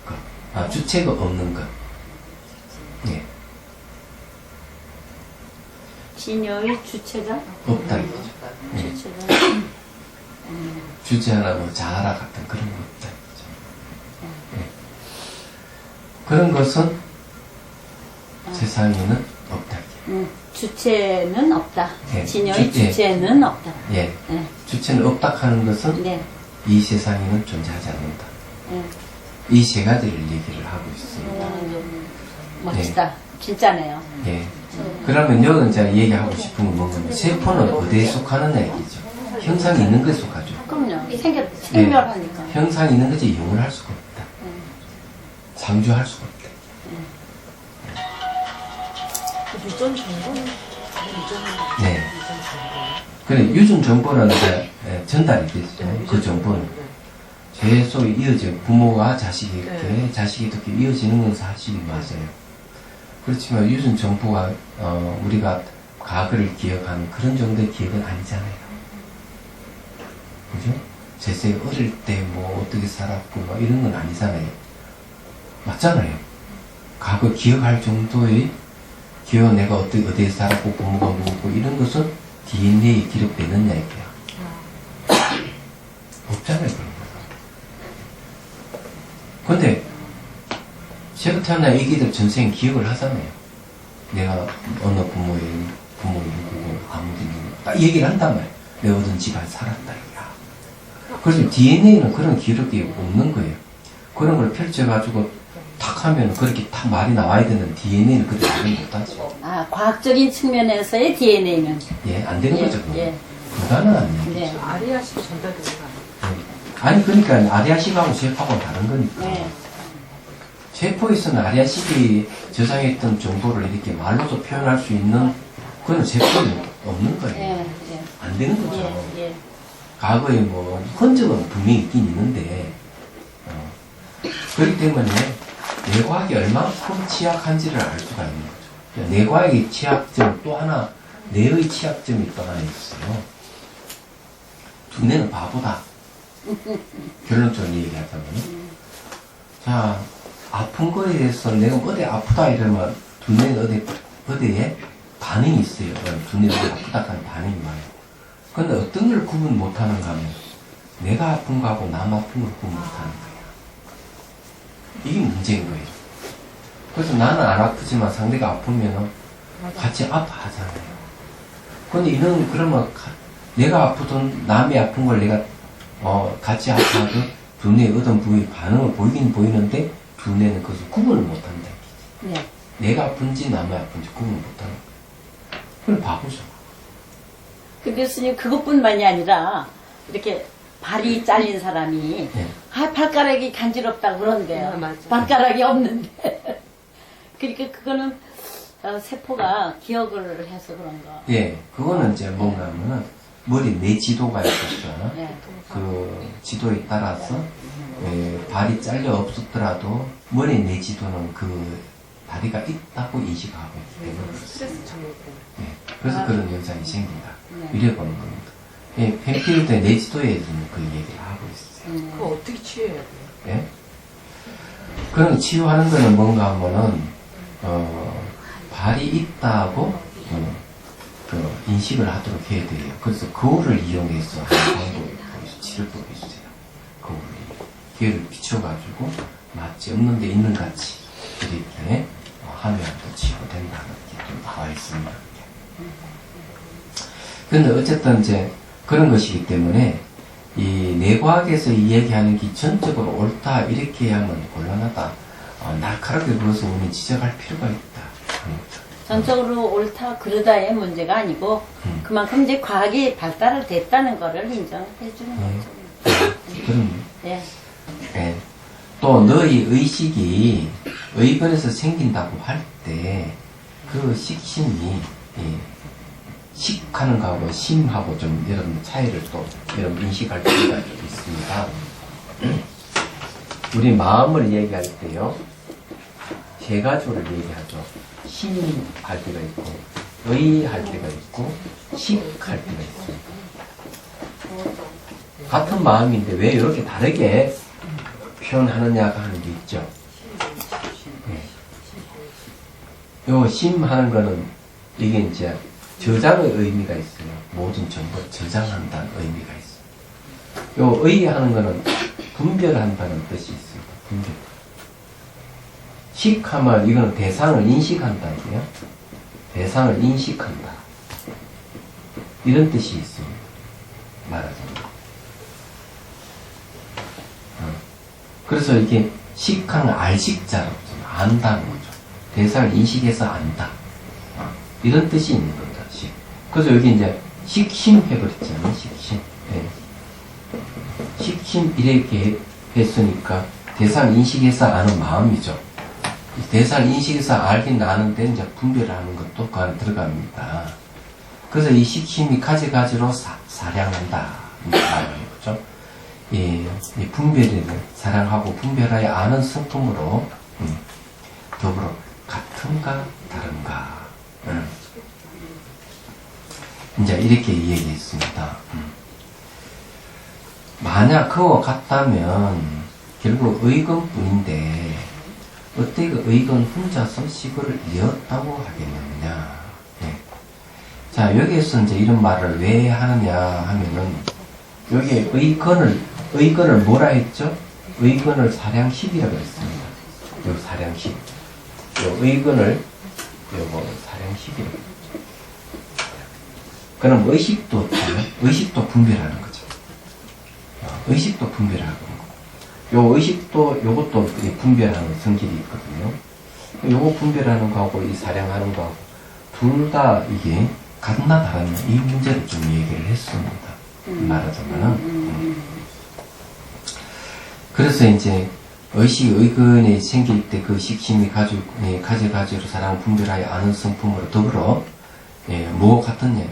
것. 아, 주체가 없는 것. 예. 진여의 주체가? 없다 이거죠. 예. 주체가. 주제하나 뭐 자아라 같은 그런 거 없다 이거죠. 예. 그런 것은 세상에는 없다. 주체는 없다. 예. 진여의 예. 주체는 없다. 예. 네. 주체는 없다 하는 것은 네. 이 세상에는 존재하지 않는다. 네. 이 세 가지를 얘기를 하고 있습니다. 멋지다. 진짜네요. 예. 그러면 여기는 제가 얘기하고 싶은 건 뭐냐면 세포는 어디에 속하느냐 얘기죠. 형상이 있는 것에 속하죠. 그럼요. 생멸하니까. 형상이 있는 것이 영원할 수가 없다. 상주할 수가 없다. 유전 정보는 네. 그래, 유전 정보는 이제 전달이 되죠. 그 정보는. 계속 이어져, 부모가 자식에게, 자식이 이렇게 이어지는 건 사실이 맞아요. 그렇지만 유전 정보가, 우리가 과거를 기억하는 그런 정도의 기억은 아니잖아요. 그죠? 제세 어릴 때 뭐 어떻게 살았고, 뭐 이런 건 아니잖아요. 맞잖아요. 과거 기억할 정도의 기억 내가 어디에 살았고, 부모가 누구고, 이런 것은 DNA에 기록되느냐, 이거야. 없잖아요, 그런 거. 근데, 제가 태어난 애기들 전생 기억을 하잖아요. 내가 어느 부모의 누구고, 아무도 누구고, 딱 얘기를 한단 말이에요. 내가 어떤 집안에 살았다, 이거야. 그래서 DNA는 그런 기록이 없는 거예요. 그런 걸 펼쳐가지고 탁 하면 그렇게 딱 말이 나와야 되는 DNA는 그렇게 말을 못하죠. 아, 과학적인 측면에서의 DNA는. 예, 안 되는 거죠. 그건. 예. 불가능한 얘기죠. 네. 아리아식 전달되는 거 아니에요? 아니, 그러니까 아리아식하고 쇠파하고는 다른 거니까. 네. 쇠포에서는 아리아식이 저장했던 정보를 이렇게 말로도 표현할 수 있는 그런 쇠포는 없는 거예요. 예, 예. 안 되는 거죠. 예, 예. 과거에 뭐 흔적은 분명히 있긴 있는데 그렇기 때문에 뇌과학이 얼마큼 취약한지를 알 수가 있는 거죠. 뇌과학의 취약점 또 하나 뇌의 취약점이 또 하나 있어요. 두뇌는 바보다. 결론적으로 얘기하자면 자 아픈 거에 대해서 내가 어디 아프다 이러면 두뇌는 어디에 반응이 있어요. 두뇌가 아프다 하는 반응이 와요. 근데 어떤 걸 구분 못하는가 하면 내가 아픈 거하고 남 아픈 걸 구분 못하는 거예요. 이게 문제인 거예요. 그래서 나는 안 아프지만 상대가 아프면 같이 아파하잖아요. 근데 이런 그러면 내가 아프든 남이 아픈 걸 내가 같이 아파도 두뇌의 어떤 부위 반응을 보이긴 보이는데 두뇌는 그것을 구분을 못한다. 네. 내가 아픈지 남이 아픈지 구분을 못하는 거예요. 그럼 바보죠. 그 교수님 그것뿐만이 아니라 이렇게 발이 잘린 사람이 네. 아 발가락이 간지럽다고 그런대요. 아, 맞아. 발가락이 없는데. 그러니까 그거는 세포가 기억을 해서 그런가. 예, 그거는 이제 뭔가 하면은 머리 내 지도가 있었죠. 네. 그 지도에 따라서 발이 잘려 없었더라도 머리 내 지도는 그 다리가 있다고 인식하고 있기 때문에 스트레스 장애 때문에. 예, 그래서 그런 현상이 생긴다. 네. 이래 보는 겁니다. 예, 펜필드 내 지도에 대해서는 그 얘기를 하고 있어요. 그거 어떻게 치유해야 돼요? 예? 그럼 치유하는 거는 뭔가 하면은 발이 있다고 그 인식을 하도록 해야 돼요. 그래서 거울을 이용해서 하는 방법이 있어요. 치료법이 있어요. 거울을 비춰가지고 마치 없는 데 있는 같이 이렇게 하면 또 치유된다는 게 좀 나와 있습니다. 근데 어쨌든 이제 그런 것이기 때문에 이 뇌과학에서 이 얘기하는 게 전적으로 옳다 이렇게 하면 곤란하다. 날카롭게 그것을 우리는 지적할 필요가 있다. 전적으로 옳다 그르다의 문제가 아니고 그만큼 이제 과학이 발달을 됐다는 거를 인정해 주는 거죠. 그럼 네. 예. 또 너의 의식이 의견에서 생긴다고 할 때 그 식심이 식하는 거하고 심하고 좀 여러분 차이를 또 여러분 인식할 필요가 있습니다. 우리 마음을 얘기할 때요 세 가지를 얘기하죠. 심할 때가 있고 의할 때가 있고 식할 때가 있습니다. 같은 마음인데 왜 이렇게 다르게 표현하느냐가 하는 게 있죠. 요 심하는 거는 이게 이제 저장의 의미가 있어요. 모든 정보를 저장한다는 의미가 있어요. 요 의하는 거는 분별한다는 뜻이 있습니다. 분별. 식하면 이거는 대상을 인식한다 이게요. 대상을 인식한다. 이런 뜻이 있습니다. 말하자면. 그래서 이게 식하는 알식자로 좀 안다는 거죠. 대상을 인식해서 안다. 이런 뜻이 있는 겁니다. 식. 그래서 여기 이제 식심 해버렸잖아요. 식심. 네. 식심 이렇게 했으니까 대상 인식해서 아는 마음이죠. 대상 인식해서 알긴 아는데 이제 분별하는 것도 그 안에 들어갑니다. 그래서 이 식심이 가지가지로 사량한다. 말하는 거죠. 이 분별을 사랑하고 분별하여 아는 성품으로 더불어 같은가 다른가 이제 이렇게 얘기했습니다. 만약 그와 같다면 결국 의건뿐인데 어떻게 그 의건 혼자서 시골을 이었다고 하겠느냐. 네. 자 여기에서 이제 이런 말을 왜 하느냐 하면은 여기에 의건을 뭐라 했죠? 의건을 사량식이라고 했습니다. 요 사량식. 요 의건을 요거 사량식이라고 했죠. 그럼 의식도 분별하는 거죠. 의식도 분별하는 거고. 요 의식도 요것도 분별하는 성질이 있거든요. 요거 분별하는 거하고 이 사량하는 거하고 둘 다 이게 같나 다르냐 이 문제를 좀 얘기를 했습니다. 말하자면은. 그래서 이제 의식, 의근이 생길 때 그 식심이 가지로 사랑 분별하여 아는 성품으로 더불어, 뭐가 같느냐,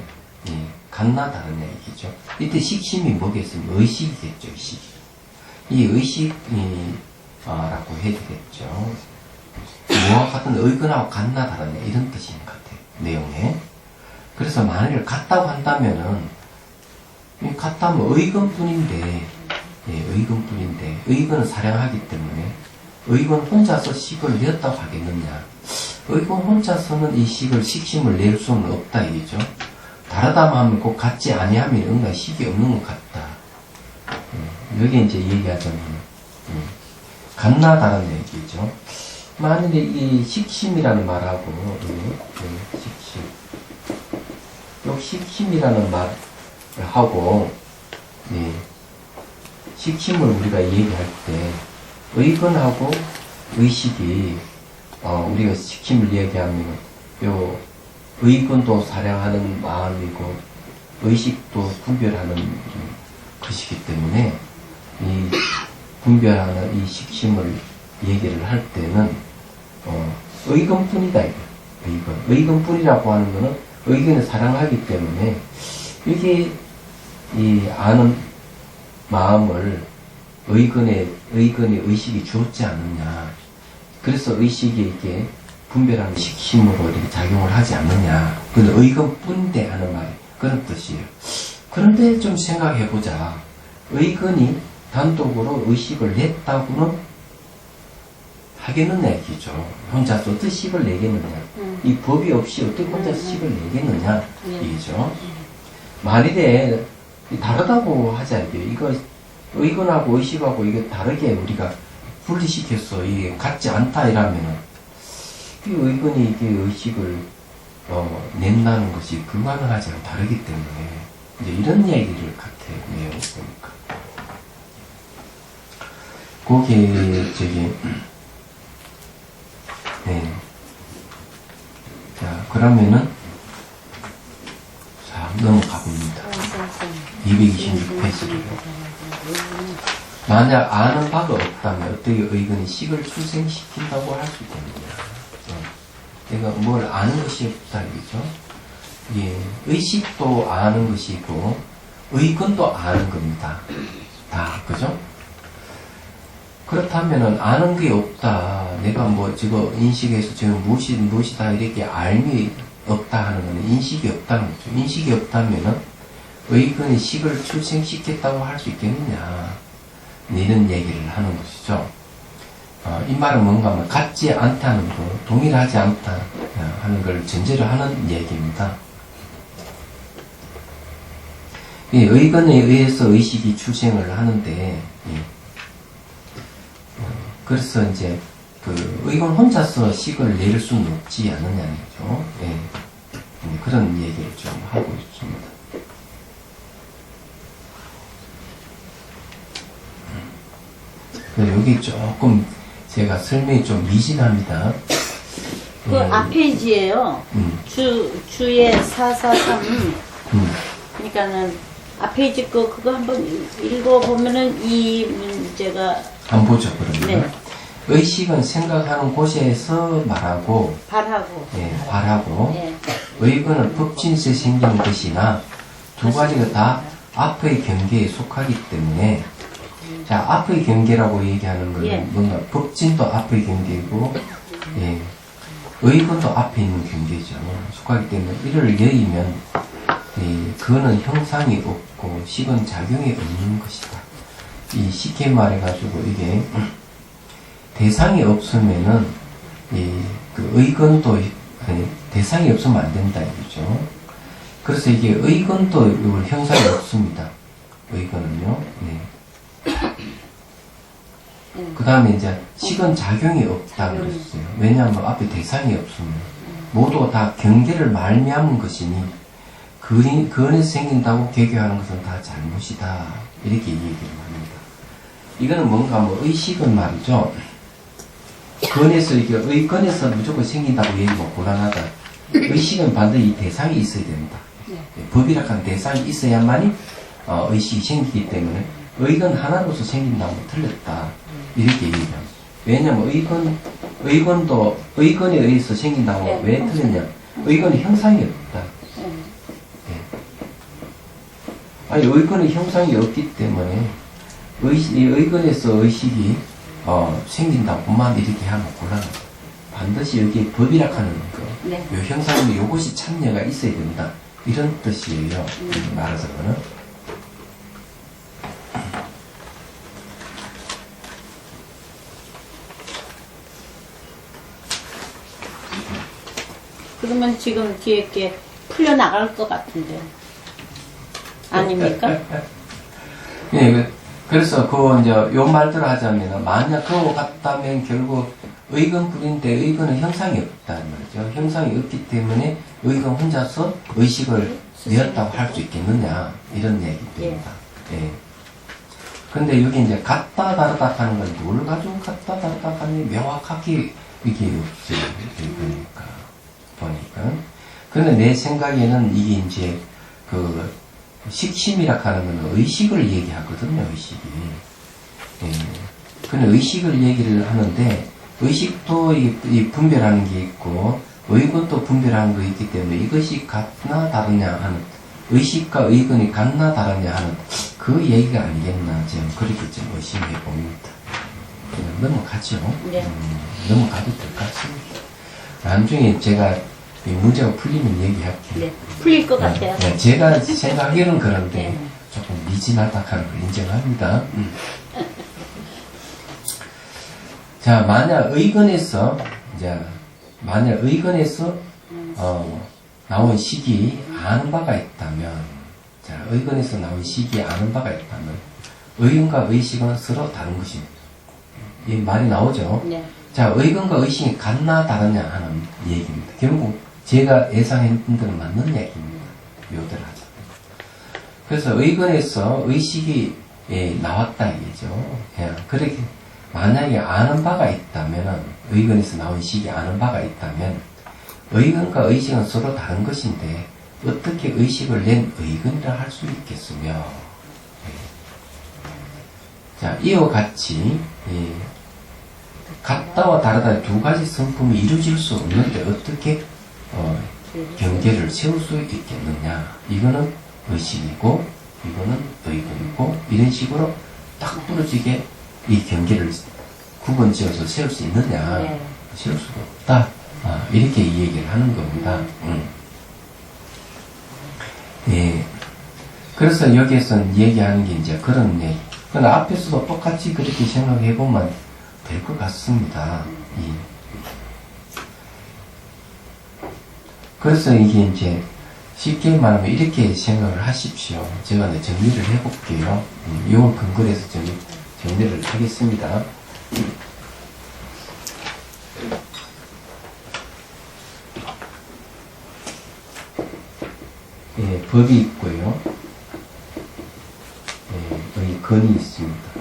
같나 다르냐 얘기죠. 이때 식심이 뭐겠습니까? 의식이겠죠, 의식. 이 의식이, 라고 해야 되겠죠. 뭐와 같은 의근하고 같나 다르냐, 이런 뜻인 것 같아요, 내용에. 그래서 만일 같다고 한다면은, 같다면 의근뿐인데, 의근뿐인데, 의근은 사량하기 때문에, 의근 혼자서 식을 내었다고 하겠느냐. 의근 혼자서는 이 식심을 낼 수는 없다, 이거죠. 다르다만 하면 꼭 같지 아니하면 응가 식이 없는 것 같다. 여기 이제 얘기하자면, 같나 다른 얘기죠. 만일에 이 식심이라는 말하고, 식심. 요 식심이라는 말을 하고, 식심을 우리가 얘기할 때, 의근하고 의식이, 우리가 식심을 얘기하면, 요, 의근도 사량하는 마음이고, 의식도 분별하는 것이기 때문에, 이 분별하는 이 식심을 얘기를 할 때는, 의근뿐이다, 이거. 의근뿐이라고 하는 거는, 의견을 사랑하기 때문에, 이게, 이 아는 마음을 의견이 의식이 주었지 않느냐. 그래서 의식이 이게 분별하는 식심으로 이렇게 작용을 하지 않느냐. 근데 의견뿐인데 하는 말이 그런 뜻이에요. 그런데 좀 생각해보자. 의견이 단독으로 의식을 냈다고는 하겠느냐 얘기죠. 혼자서 어떻게 식을 내겠느냐. 이 법이 없이 어떻게 혼자서 식을 내겠느냐 얘기죠. 만일에 다르다고 하자 이게 이거 의견하고 의식하고 이게 다르게 우리가 분리시켰어. 이게 같지 않다 이러면은 이 의견이 이게 의식을 낸다는 것이 불가능하지 않고 다르기 때문에 이제 이런 얘기를 같아요. 내용 보니까. 거기에 자, 그러면은, 자, 넘어가 봅니다. 226페이지로. 만약 아는 바가 없다면 어떻게 의견이 식을 출생시킨다고 할 수 있겠느냐. 내가 뭘 아는 것이 없다, 이거죠. 의식도 아는 것이고, 의견도 아는 겁니다. 다, 그죠? 그렇다면은 아는 게 없다. 내가 뭐 지금 인식에서 지금 무엇이다 이렇게 알미 없다 하는 건 인식이 없다는 거죠. 인식이 없다면은 의견이 식을 출생시켰다고 할 수 있겠느냐. 이런 얘기를 하는 것이죠. 이 말은 뭔가 하면 같지 않다는 거, 동일하지 않다 하는 걸 전제로 하는 얘기입니다. 의견에 의해서 의식이 출생을 하는데, 그래서 이제 의견 혼자서 식을 낼 수는 없지 않느냐는 거죠. 그런 얘기를 좀 하고 있습니다. 여기 조금 제가 설명이 좀 미진합니다. 그 앞페이지에요. 주에 443. 그러니까는 앞페이지 그거 한번 읽어보면은 이 문제가. 한번 보죠, 그러면. 네. 의식은 생각하는 곳에서 말하고, 발하고, 네. 의견은 법진에서 생기는 것이나 두 가지가 다 앞의 경계에 속하기 때문에, 자, 앞의 경계라고 얘기하는 것은 뭔가 법진도 앞의 경계고, 의견도 앞에 있는 경계죠. 속하기 때문에 이를 여의면, 그거는 형상이 없고 식은 작용이 없는 것이다. 이 쉽게 말해가지고 이게 대상이 없으면은 그 의견도 대상이 없으면 안 된다 이거죠. 그래서 이게 의견도 형상이 없습니다. 의견은요. 그 다음에 이제 식은 작용이 없다고 그랬어요. 왜냐하면 앞에 대상이 없으면 모두가 다 경계를 말미암은 것이니 그 안에서 생긴다고 개교하는 것은 다 잘못이다. 이렇게 얘기를 합니다. 이거는 뭔가 뭐 의식은 말이죠. 근에서 이게 의근에서 무조건 생긴다고 얘기하면 곤란하다. 의식은 반드시 대상이 있어야 된다. 법이라 하는 대상이 있어야만이 의식이 생기기 때문에 의근 하나로서 생긴다면 틀렸다. 이렇게 얘기합니다. 왜냐면 의근도 의근에 의해서 생긴다고 네, 왜 틀렸냐? 의근이 형상이 없다. 아니, 의근의 형상이 없기 때문에 이 의근에서 의식이 생긴다고만 이렇게 하면 곤란하다. 반드시 여기 법이라 하는 거, 네. 요 형상이 요것이 참여가 있어야 된다. 이런 뜻이에요. 말하자면은. 그러면 지금 뒤에 이렇게 풀려나갈 것 같은데. 아닙니까? 예, 그래서 이제 요 말대로 하자면 만약 그거 같다면 결국 의근불인데 의근은 형상이 없다는 말이죠. 형상이 없기 때문에 의근 혼자서 의식을 내었다고 할 수 있겠느냐 이런 얘기입니다. 예. 근데 여기 이제 같다 다르다 하는 건 뭘 가지고 같다 다르다 하는 게 명확하게 이게 없어요. 그러니까 보니까. 근데 내 생각에는 이게 이제 식심이라 하는 건 의식을 얘기하거든요, 의식이. 예. 근데 의식을 얘기를 하는데, 의식도 이 분별하는 게 있고, 의근도 분별하는 거 있기 때문에 이것이 같나 다르냐 하는, 의식과 의근이 같나 다르냐 하는 그 얘기가 아니겠나, 지금 그렇게 좀 의심해 봅니다. 그냥 넘어가죠. 네. 넘어가도 될 것 같습니다. 나중에 제가 이 문제가 풀리면 얘기할게요. 네. 풀릴 것 같아요. 네, 제가 생각하기로는 그런데 네. 조금 미진하다 하는 걸 인정합니다. 자, 만약 의근에서 나온 식이 아는 바가 있다면, 자, 의근에서 나온 식이 아는 바가 있다면, 의근과 의식은 서로 다른 것입니다. 이 말이 나오죠? 네. 자, 의근과 의식이 같나 다르냐 하는 얘기입니다. 결국 제가 예상했던 대로 맞는 얘기입니다. 요대로 하자. 그래서 의근에서 의식이 나왔다 이거죠. 그렇게 만약에 아는 바가 있다면, 의근에서 나온 식이 아는 바가 있다면, 의근과 의식은 서로 다른 것인데 어떻게 의식을 낸 의근이라 할 수 있겠으며, 자, 이와 같이 같다와 다르다 두 가지 성품이 이루어질 수 없는데 어떻게 경계를 세울 수 있겠느냐. 이거는 의식이고 이거는 의근이고 이런 식으로 딱 부러지게 이 경계를 구분 지어서 세울 수 있느냐. 네. 세울 수가 없다. 이렇게 이 얘기를 하는 겁니다. 예. 그래서 여기에서는 얘기하는 게 이제 그런 얘기. 근데 앞에서도 똑같이 그렇게 생각해보면 될 것 같습니다. 그래서 이게 이제 쉽게 말하면 이렇게 생각을 하십시오. 제가 이제 정리를 해볼게요. 요 근거로 해서 정리를 하겠습니다. 예, 법이 있고요. 예, 여기 근이 있습니다.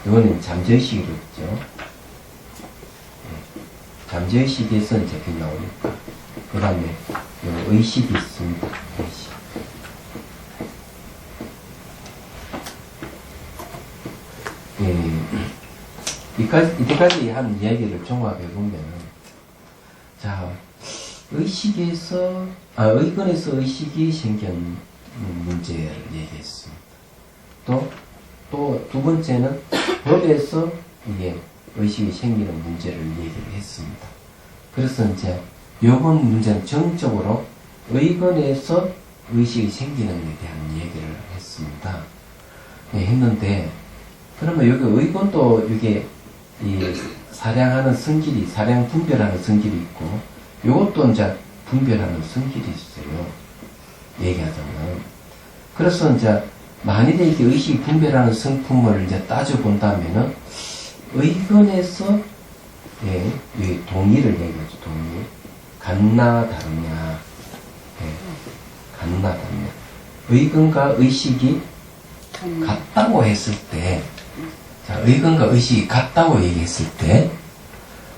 이거는 잠재의식이라고 했죠. 예, 잠재의식에서 이제 그 나오니까. 그 다음에 의식이 있습니다. 의식. 예, 이때까지 한 이야기를 종합해보면, 자, 의식에서, 의근에서 의식이 생긴 문제를 얘기했습니다. 또 두 번째는 법에서 이게 의식이 생기는 문제를 얘기를 했습니다. 그래서 이제 요번 문제는 정적으로 의근에서 의식이 생기는 데 대한 얘기를 했습니다. 예, 했는데, 그러면 여기 의근도 이게 이 사량하는 성질이, 사량 분별하는 성질이 있고, 요것도 이제 분별하는 성질이 있어요. 얘기하자면. 그래서 이제 만일에 이렇게 의식이 분별하는 성품을 이제 따져본다면은, 의근에서, 예, 이 동의를 얘기하죠, 동의. 같나, 다르냐. 예, 같나, 다르냐. 의근과 의식이 같다고 했을 때, 자, 의근과 의식이 같다고 얘기했을 때,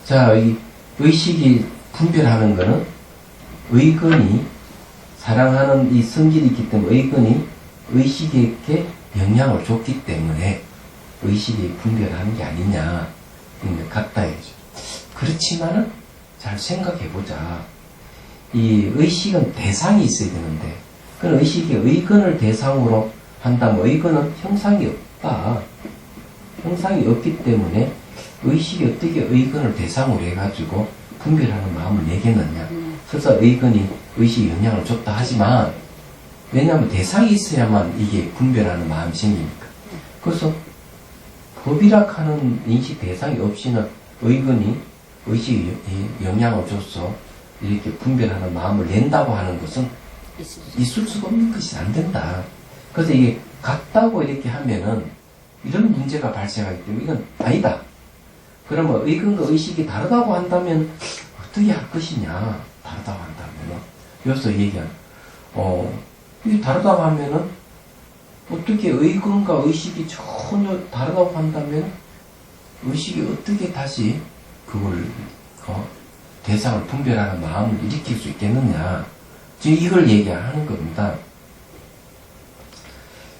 자, 이 의식이 분별하는 거는 의근이 사랑하는 이 성질이 있기 때문에 의근이 의식에게 영향을 줬기 때문에 의식이 분별하는 게 아니냐. 근데 같다 이거죠. 그렇지만은 잘 생각해보자. 이 의식은 대상이 있어야 되는데, 그 의식이 의근을 대상으로 한다면 의근은 형상이 없다. 형상이 없기 때문에 의식이 어떻게 의근을 대상으로 해가지고 분별하는 마음을 내겠느냐. 그래서 의근이 의식에 영향을 줬다 하지만, 왜냐하면 대상이 있어야만 이게 분별하는 마음이 생기니까. 그래서 법이락하는 인식 대상이 없이는 의근이 의식에 영향을 줘서 이렇게 분별하는 마음을 낸다고 하는 것은 있을 수가 없는 것이 안 된다. 그래서 이게 같다고 이렇게 하면은 이런 문제가 발생하기 때문에 이건 아니다. 그러면 의근과 의식이 다르다고 한다면 어떻게 할 것이냐. 다르다고 한다면은 여기서 얘기한 이게 다르다고 하면은 어떻게 의근과 의식이 전혀 다르다고 한다면 의식이 어떻게 다시 그걸 대상을 분별하는 마음을 일으킬 수 있겠느냐. 지금 이걸 얘기하는 겁니다.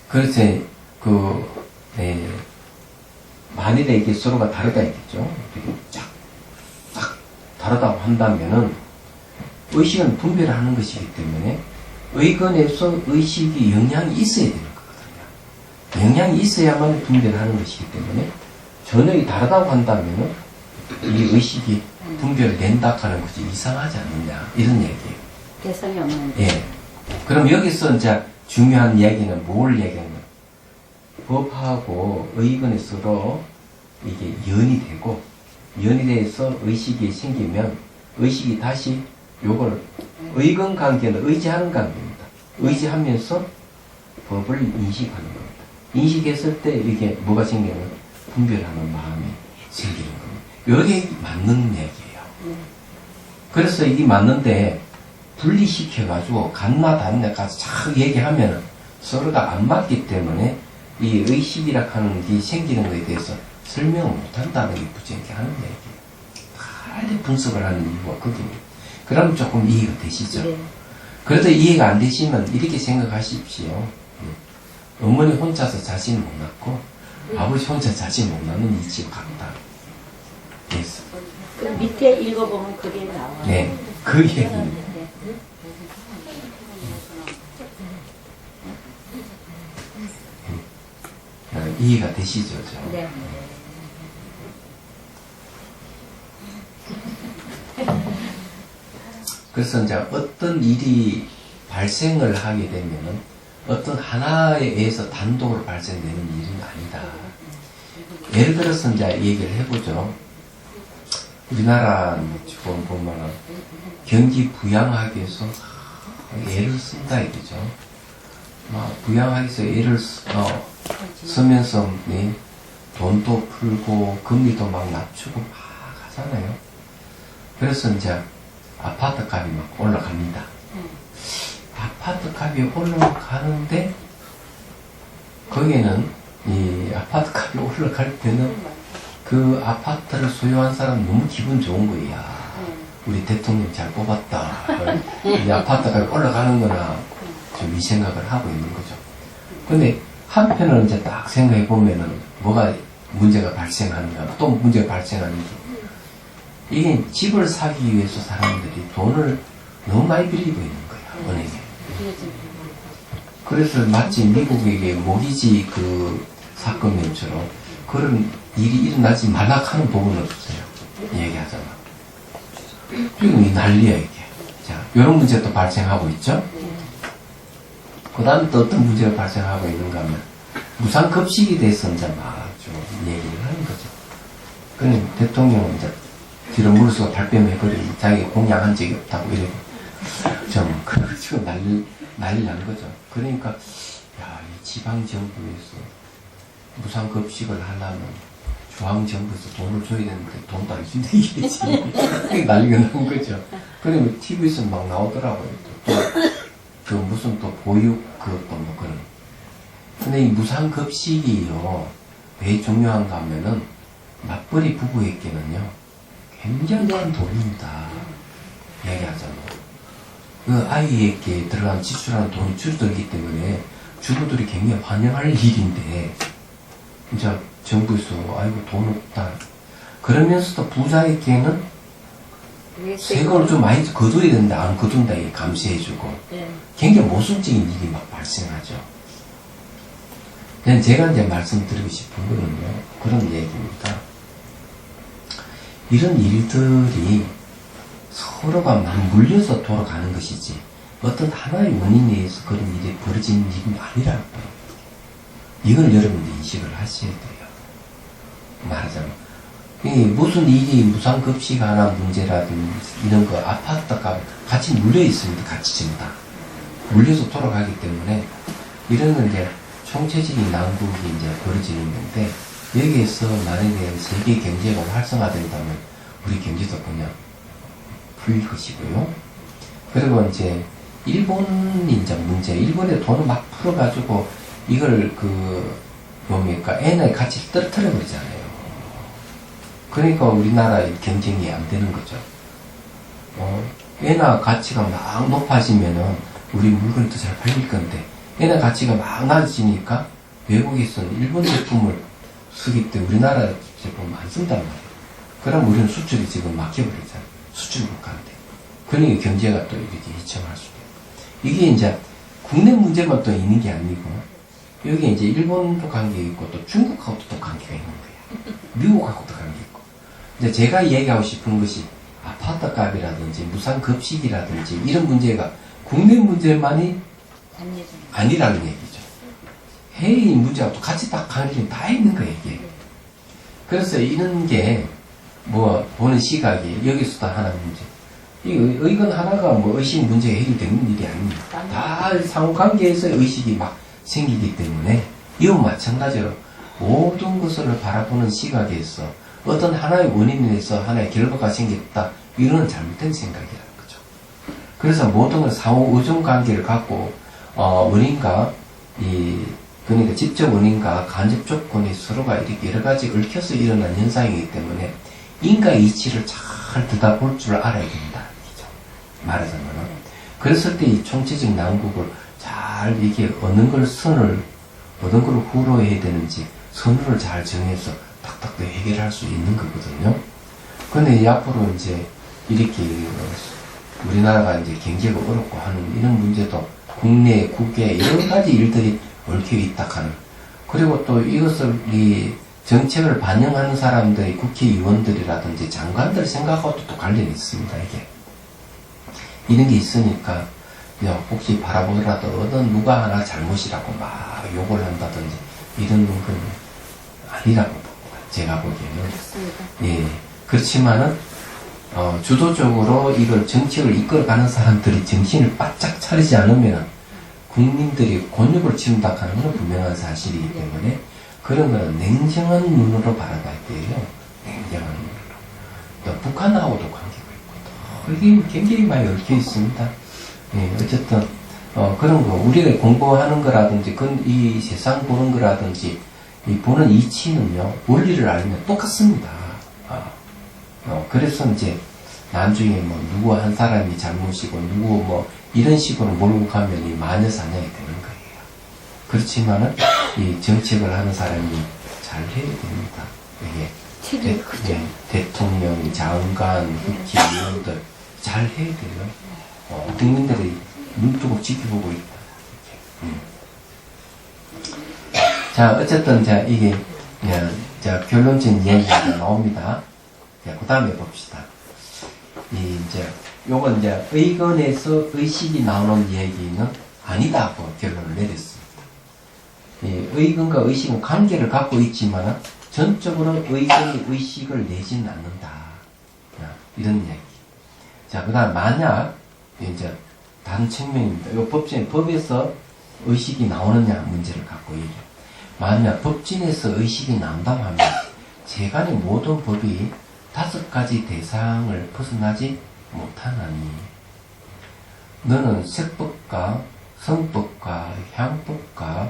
그래서 만일에 이게 서로가 다르다 했겠죠. 딱 다르다고 한다면은 의식은 분별하는 것이기 때문에 의근에서 의식이 영향이 있어야 되는 거거든요. 영향이 있어야만 분별하는 것이기 때문에 전혀 다르다고 한다면은 이 의식이 분별된다 하는 것이 이상하지 않느냐 이런 얘기예요. 대상이 없는. 예. 그럼 여기서 이제 중요한 이야기는 뭘 얘기하냐? 법하고 의근이 서로 이게 연이 되고 연이 돼서 의식이 생기면 의식이 다시 요걸 의근 관계는 의지하는 관계입니다. 의지하면서 법을 인식하는 겁니다. 인식했을 때 이게 뭐가 생기는 분별하는 마음이 생기는 겁니다. 이게 맞는 얘기예요. 그래서 이게 맞는데 분리시켜가지고 같나 다르냐 가서 자꾸 얘기하면 서로가 안 맞기 때문에 이 의식이라 하는 게 생기는 것에 대해서 설명을 못한다는 게 부정하는 얘기예요. 빨리 분석을 하는 이유가 거기입니다. 그럼 조금 이해가 되시죠? 네. 그래도 이해가 안 되시면 이렇게 생각하십시오. 어머니 혼자서 자신 못 낳고 아버지 혼자 자신 못 낳는 이 집 같다. 그래서 그 밑에 읽어보면 그게 나와요. 네, 그 얘기입니다. 이해가 되시죠? 네. 그래서 이제 어떤 일이 발생을 하게 되면은 어떤 하나에 의해서 단독으로 발생되는 일은 아니다. 예를 들어서 이제 얘기를 해보죠. 우리나라 지금 보면은 경기 부양하기 위해서 애를 쓴다 이거죠. 부양하기 위해서 애를 쓰면서 돈도 풀고 금리도 막 낮추고 막 하잖아요. 그래서 이제 아파트 값이 막 올라갑니다. 아파트 값이 올라가는데 거기에는 이 아파트 값이 올라갈 때는 그 아파트를 소유한 사람 너무 기분 좋은 거야. 우리 대통령 잘 뽑았다. 이 아파트 값이 올라가는 거나 좀 이 생각을 하고 있는 거죠. 근데 한편으로는 이제 딱 생각해 보면은 뭐가 문제가 발생하는가, 또 문제가 발생하는지. 이게 집을 사기 위해서 사람들이 돈을 너무 많이 빌리고 있는 거야, 은행에. 그래서 마치 미국의 모기지 그 사건처럼 그런 일이 일어나지 말라 하는 부분은 없어요. 얘기하잖아. 지금 이 난리야, 이게. 자, 이런 문제도 발생하고 있죠? 그 다음에 또 어떤 문제가 발생하고 있는가 하면, 무상급식에 대해서 이제 막 좀 얘기를 하는 거죠. 그럼 대통령은 이제 뒤로 물러서 발뺌해버리고 자기가 공약한 적이 없다고 이러고, 좀, 그래가지고 난리 난 거죠. 그러니까, 야, 이 지방정부에서 무상급식을 하려면 중앙정부에서 돈을 줘야 되는데 돈도 안 준다 이게지. 난리가 난 거죠. 그러면 TV에서 막 나오더라고요. 또 그 무슨 또 보육 그것도 뭐 그런. 근데 이 무상급식이요. 왜 중요한가 하면은 맞벌이 부부에게는요 굉장히 큰 돈입니다. 이야기하자면 그 아이에게 들어간 지출하는 돈이 줄어들기 때문에 주부들이 굉장히 환영할 일인데 이제 정부에서 아이고 돈 없다 그러면서도 부자에게는 세금을 좀 많이 거둬야 되는데 안 거둔다 이게 감시해주고 네. 굉장히 모순적인 일이 막 발생하죠. 제가 이제 말씀드리고 싶은 거는요 그런 얘기입니다. 이런 일들이 서로가 막 물려서 돌아가는 것이지 어떤 하나의 원인에 의해서 그런 일이 벌어지는 일이 아니라고요. 이걸 여러분들 인식을 하셔야 돼요. 말하자면 이 무슨 일이 무상급식 하나 문제라든지 이런 거 아파트가 같이 물려 있습니다. 같이 전부 다 물려서 돌아가기 때문에 이런 이제 총체적인 난국이 이제 벌어지는 건데 여기에서 만약에 세계 경제가 활성화된다면 우리 경제도 그냥 풀릴 것이고요. 그리고 이제 일본이 이제 문제, 일본에 돈을 막 풀어가지고 이걸 뭡니까 엔의 가치를 떨어뜨려 버리잖아요. 그러니까 우리나라의 경쟁이 안 되는 거죠. 엔화 가치가 막 높아지면은 우리 물건이 더 잘 팔릴 건데 엔화 가치가 막 낮아지니까 외국에서는 일본 제품을 쓰기 때문에 우리나라 제품 안 쓴단 말이에요. 그럼 우리는 수출이 지금 막혀버리잖아요. 수출 국가인데. 그러니까 경제가 또 이렇게 희청할 수도 있고. 이게 이제 국내 문제만 또 있는 게 아니고 여기 이제 일본도 관계 있고 또 중국하고도 또 관계가 있는 거예요. 미국하고도 관계 있고. 이제 제가 얘기하고 싶은 것이 아파트 값이라든지 무상급식이라든지 이런 문제가 국내 문제만이 아니라는 얘기죠. 해외 문제하고 같이 다 관련이 다 있는 거예요, 이게. 그래서 이런 게, 보는 시각이 여기서도 하나 문제. 이 의견 하나가 의식 문제가 해결되는 일이 아닙니다. 다 상호관계에서 의식이 막 생기기 때문에 이와 마찬가지로 모든 것을 바라보는 시각에서 어떤 하나의 원인에서 하나의 결과가 생겼다. 이런 잘못된 생각이라는 거죠. 그래서 모든 걸 상호 의존 관계를 갖고, 원인과 그러니까 직접 원인과 간접 조건이 서로가 이렇게 여러 가지 얽혀서 일어난 현상이기 때문에 인과의 이치를 잘 들여다볼 줄 알아야 된다. 말하자면은. 그랬을 때 이 총체적 난국을 잘 이게 어느 걸 후로 해야 되는지 선을 잘 정해서 탁탁 해결할 수 있는 거거든요. 근데 앞으로 이제 이렇게 우리나라가 이제 경제가 어렵고 하는 이런 문제도 국내, 국외 여러 가지 일들이 얽혀 있다 하는. 그리고 또 이것을 이 정책을 반영하는 사람들이 국회의원들이라든지 장관들 생각하고도 또 관련이 있습니다, 이게. 이런 게 있으니까, 혹시 바라보더라도 어떤 누가 하나 잘못이라고 막 욕을 한다든지 이런 건 아니라고 봅니다. 제가 보기에는. 맞습니다. 예. 그렇지만은, 주도적으로 이걸 정책을 이끌어가는 사람들이 정신을 바짝 차리지 않으면 국민들이 곤욕을 치른다 하는 건 분명한 사실이기 때문에 그런 거는 냉정한 눈으로 바라봐야 돼요. 냉정한 눈으로. 또 북한하고도 관계가 있고 또 이게 굉장히 많이 얽혀 있습니다. 예, 어쨌든 그런 거 우리가 공부하는 거라든지 이 세상 보는 거라든지 이 보는 이치는요 원리를 알면 똑같습니다. 그래서 이제 나중에 누구 한 사람이 잘못이고 누구 이런 식으로 몰고 가면 이 마녀사냥이 되는 거예요. 그렇지만은 이 정책을 하는 사람이 잘 해야 됩니다. 이게 대통령, 장관, 국회의원들 잘 해야 돼요. 국민들이 눈뜨고 지켜보고 있다. 자, 어쨌든 이게 결론적인 이야기가 나옵니다. 그 다음에 봅시다. 요건 의견에서 의식이 나오는 이야기는 아니다고 결론을 내렸습니다. 의견과 의식은 관계를 갖고 있지만 전적으로 의견이 의식을 내지는 않는다. 이런 이야기. 자, 그 다음 만약 다른 측면입니다. 이 법에서 의식이 나오느냐 문제를 갖고 얘기해요. 만약 법진에서 의식이 나온다고 하면 세간의 모든 법이 5가지 대상을 벗어나지 못하나니 너는 색법과 성법과 향법과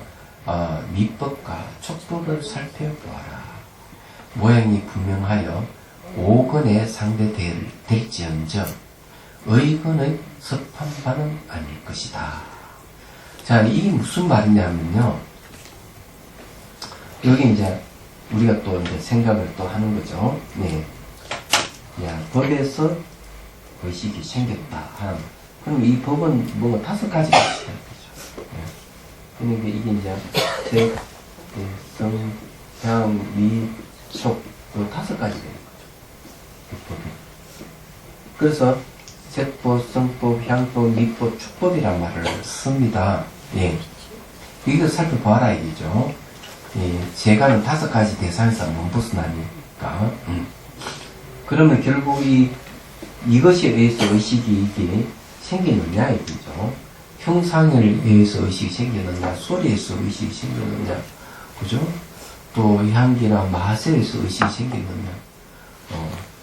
미법과 촉법 법을 살펴보아라. 모양이 분명하여 오건에 상대될지언정 의건의 섭한 바는 아닐 것이다. 자, 이게 무슨 말이냐면요. 여기 이제 우리가 또 이제 생각을 또 하는 거죠. 네. 야, 법에서 의식이 생겼다 하는. 그럼 이 법은 뭐 5가지가 있다는 거죠. 네. 그러니까 이게 이제 색, 성, 향, 미, 촉, 요 5가지 되는 거죠. 이 법이. 그래서 색법, 성법, 향법, 미법, 축법이란 말을 씁니다. 예. 이거 살펴봐라 이거죠. 예. 제가는 5가지 대상에서 못 벗어나니까. 그러면 결국 이것에 의해서 의식이 이게 생기느냐 이거죠. 형상에 의해서 의식이 생기느냐, 소리에서 의식이 생기느냐, 그죠? 또 향기나 맛에 의해서 의식이 생기느냐,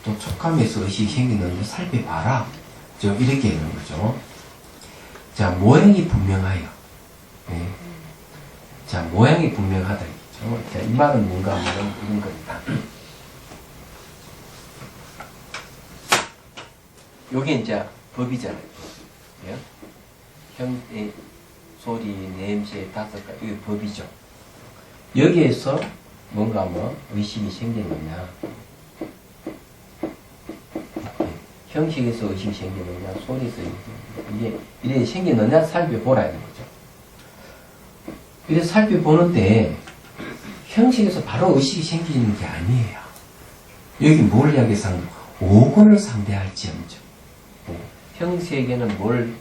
또 촉감에서 의식이 생기느냐 살펴봐라. 이렇게 하는 거죠. 자, 모양이 분명하여. 네. 자, 모양이 분명하다 이거죠. 자, 이 말은 뭔가 하면 이런 겁니다. 요게 이제 법이잖아요. 예? 형, 소리, 냄새, 5가지, 이게 법이죠. 여기에서 뭔가 뭐 의식이 생기느냐, 형식에서 의식이 생기느냐, 소리에서 이게 이래 생기느냐 살펴보라 하는 거죠. 이래 살펴보는데 형식에서 바로 의식이 생기는 게 아니에요. 여기 뭘 이야기해서 하는 거예요? 오건을 상대할지언정. 형식에는 뭘,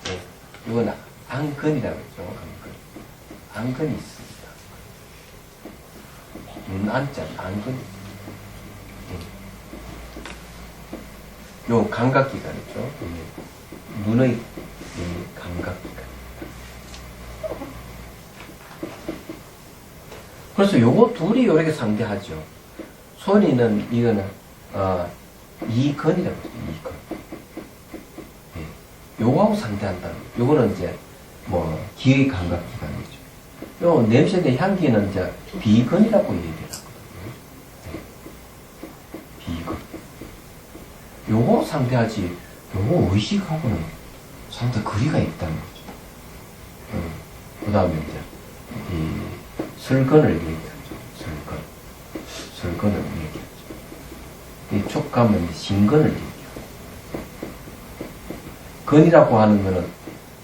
네, 이건 안건이라고 했죠. 안건이 있습니다. 안자, 안건이. 요 감각기관 있죠. 눈의 감각기관. 그래서 요거 둘이 요렇게 상대하죠. 소리는 이거는 이건이라고 해요. 이건. 예. 요거하고 상대한다는 거예요. 요거는 이제 뭐 기의 감각기관이죠. 요 냄새나 향기는 이제 비건이라고 얘기하거든요. 비건. 요거 상대하지, 요거 의식하고는 상대 거리가 있다는 거죠. 그 다음에 이제, 이, 설건을 얘기하죠. 설건을 얘기하죠. 이 촉감은 신건을 얘기하죠. 건이라고 하는 거는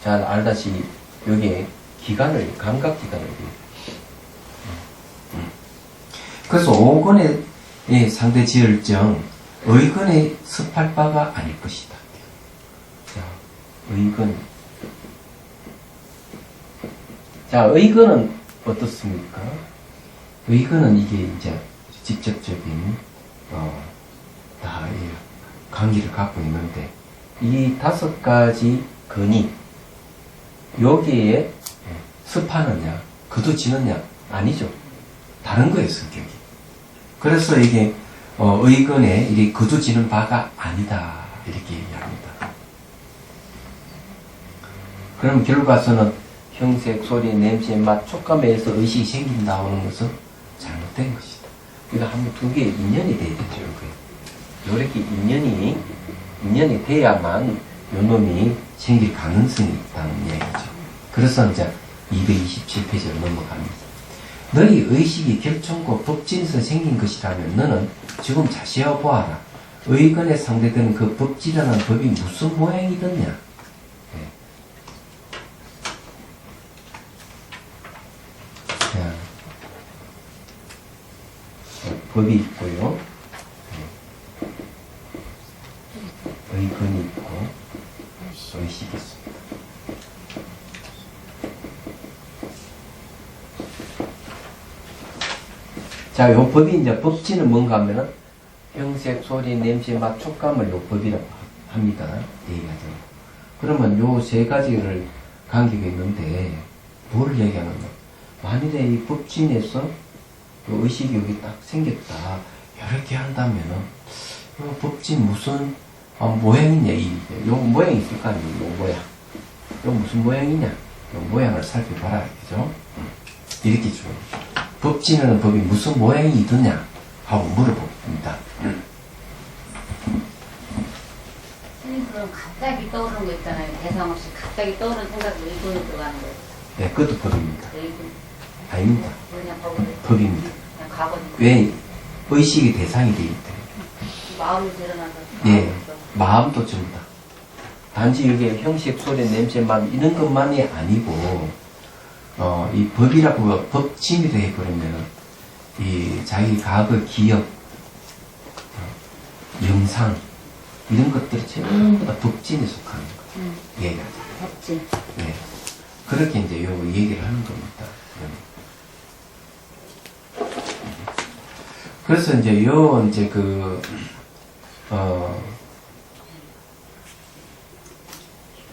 잘 알다시피 여기에 기관을, 감각기관을 얘기해요. 그래서 오건에 상대 지을정, 의건에 습할 바가 아닐 것이다. 자, 의건. 자, 의건은 어떻습니까? 의건은 이게 이제 직접적인, 다 관계를 갖고 있는데, 이 5가지 건이 여기에 습하느냐, 거두지느냐? 아니죠. 다른 거예요, 성격이. 그래서 이게 의건에 이렇게 거두지는 바가 아니다. 이렇게 얘기합니다. 그럼 결과서는 형색, 소리, 냄새, 맛, 촉감에 의해서 의식이 생긴다 하는 것은 잘못된 것이다. 이거 한번 2개의 인연이 돼야 되죠. 이렇게 인연이 돼야만 요 놈이 생길 가능성이 있다는 얘기죠. 그래서 이제 227페이지로 넘어갑니다. 너희 의식이 결정고 법진에서 생긴 것이라면 너는 지금 자세히 보아라. 의건에 상대되는 그 법질이라는 법이 무슨 모양이더냐. 네. 자, 법이 있고요. 네. 의건이 있고 의식이 있습니다. 자, 요 법이 이제 법지는 뭔가 하면은 형색, 소리, 냄새, 맛, 촉감을 요 법이라고 합니다. 얘기하죠. 그러면 요 3가지를 관계가 있는데 뭘 얘기하느냐. 만일에 이 법진에서 요 의식이 여기 딱 생겼다. 이렇게 한다면은 요 법진 무슨 모양이냐. 요 모양이 있을 거 아니에요. 요 모양. 요 무슨 모양이냐. 요 모양을 살펴봐라. 그죠? 이렇게 줍니다. 법 지내는 법이 무슨 모양이 있느냐 하고 물어봅니다. 선생님 그럼 갑자기 떠오르는 거 있잖아요. 대상 없이 갑자기 떠오르는 생각이 의존에 들어가는 거예요. 네, 그것도 법입니다. 의존. 아닙니다. 그냥 법을 법입니다. 그냥 과거니까. 왜 의식이 대상이 되기 때문에. 마음이 드러나서. 예, 마음도 전부 다. 단지 이게 형식, 소리, 냄새, 맛 이런 것만이 아니고 이 법이라고 법 진리를 해버리면 이 자기 과거 기억, 영상 이런 것들이 전부 다 법진에 속하는 거예요. 얘기하자. 없지. 네. 그렇게 이제 요 얘기를 하는 겁니다. 그래서 이제 요 이제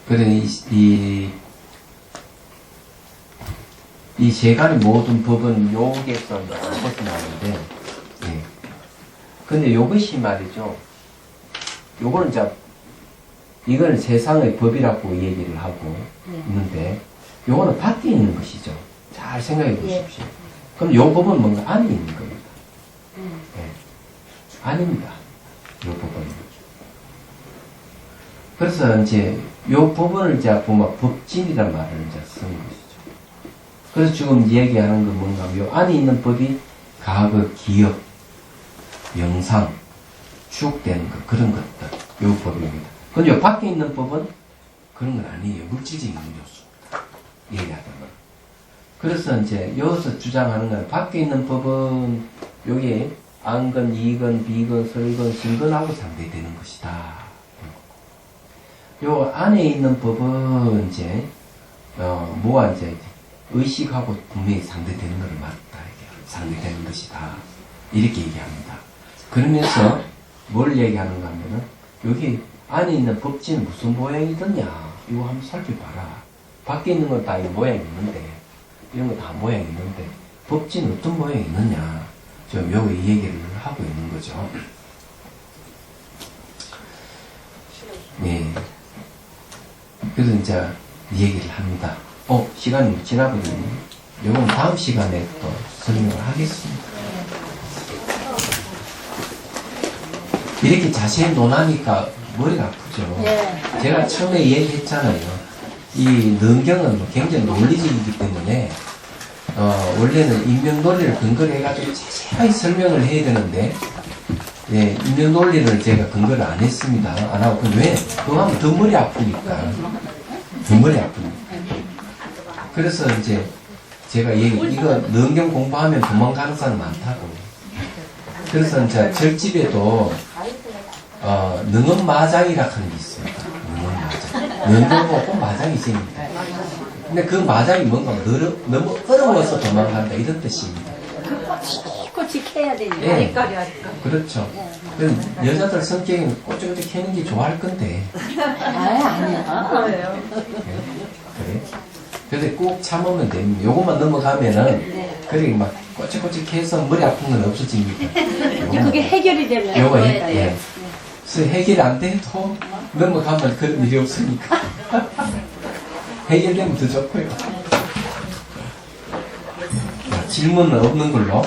그래 이 세간의 모든 법은 요게서 벗어나는데, 예. 근데 이것이 말이죠. 요거는 이제 이건 세상의 법이라고 얘기를 하고 있는데, 요거는 밖에 있는 것이죠. 잘 생각해 보십시오. 그럼 요 법은 뭔가 안에 있는 겁니다. 예. 아닙니다. 요 법은. 그래서 이제 요 부분을 이제 보면 법진이란 말을 이제 쓰는 것이죠. 그래서 지금 얘기하는 건 뭔가 요 안에 있는 법이 과거, 기억, 영상, 추억되는 것 그런 것들 요 법입니다. 근데 요 밖에 있는 법은 그런 건 아니에요. 물질적인 요소입니다. 얘기하다가. 그래서 이제 여기서 주장하는 건 밖에 있는 법은 요게 안건, 이건, 비건, 설건, 신건하고 상대되는 것이다. 요 안에 있는 법은 이제 뭐가 이제 의식하고 분명히 상대되는 것을 맞다. 이게 상대되는 것이다. 이렇게 얘기합니다. 그러면서 뭘 얘기하는가 하면은 여기 안에 있는 법지는 무슨 모양이더냐 이거 한번 살펴봐라. 밖에 있는 건 다 모양이 있는데 이런 거 다 모양이 있는데 법지는 어떤 모양이 있느냐 지금 여기 얘기를 하고 있는 거죠. 네. 그래서 이제 얘기를 합니다. 시간이 지나버리네. 이건 다음 시간에 또 설명을 하겠습니다. 이렇게 자세히 논하니까 머리가 아프죠. 예. 제가 처음에 얘기했잖아요. 이 능경은 굉장히 논리적이기 때문에 원래는 인명논리를 근거로 해가지고 자세하게 설명을 해야 되는데 예, 인명논리를 제가 근거를 안 했습니다. 안 하고 왜? 그거 하면 더 머리 아프니까. 더 머리 아프니까. 그래서 이제 제가 이거 능경 공부하면 도망가는 사람 많다고. 그래서 이제 절집에도 능엄마장이라 하는 게 있습니다. 능엄마장. 능엄하고 꼭 마장이 생깁니다. 근데 그 마장이 뭔가 너무 어려워서 도망간다 이런 뜻입니다. 꼬치꼬치 캐야 되니까. 예. 아리까리 아리까리. 그렇죠. 여자들 성격은 꼬치꼬치 캐는 게 좋아할 건데. 아니야. 그래요. 그래? 근데 꼭 참으면 됩니다. 요것만 넘어가면은, 그래, 막, 꼬치꼬치 캐서 머리 아픈 건 없어집니다. 요것만. 그게 해결이 되면. 요거 그거에 예. 대해. 그래서 해결 안 돼도 넘어가면 그런 일이 없으니까. 해결되면 더 좋고요. 자, 질문은 없는 걸로.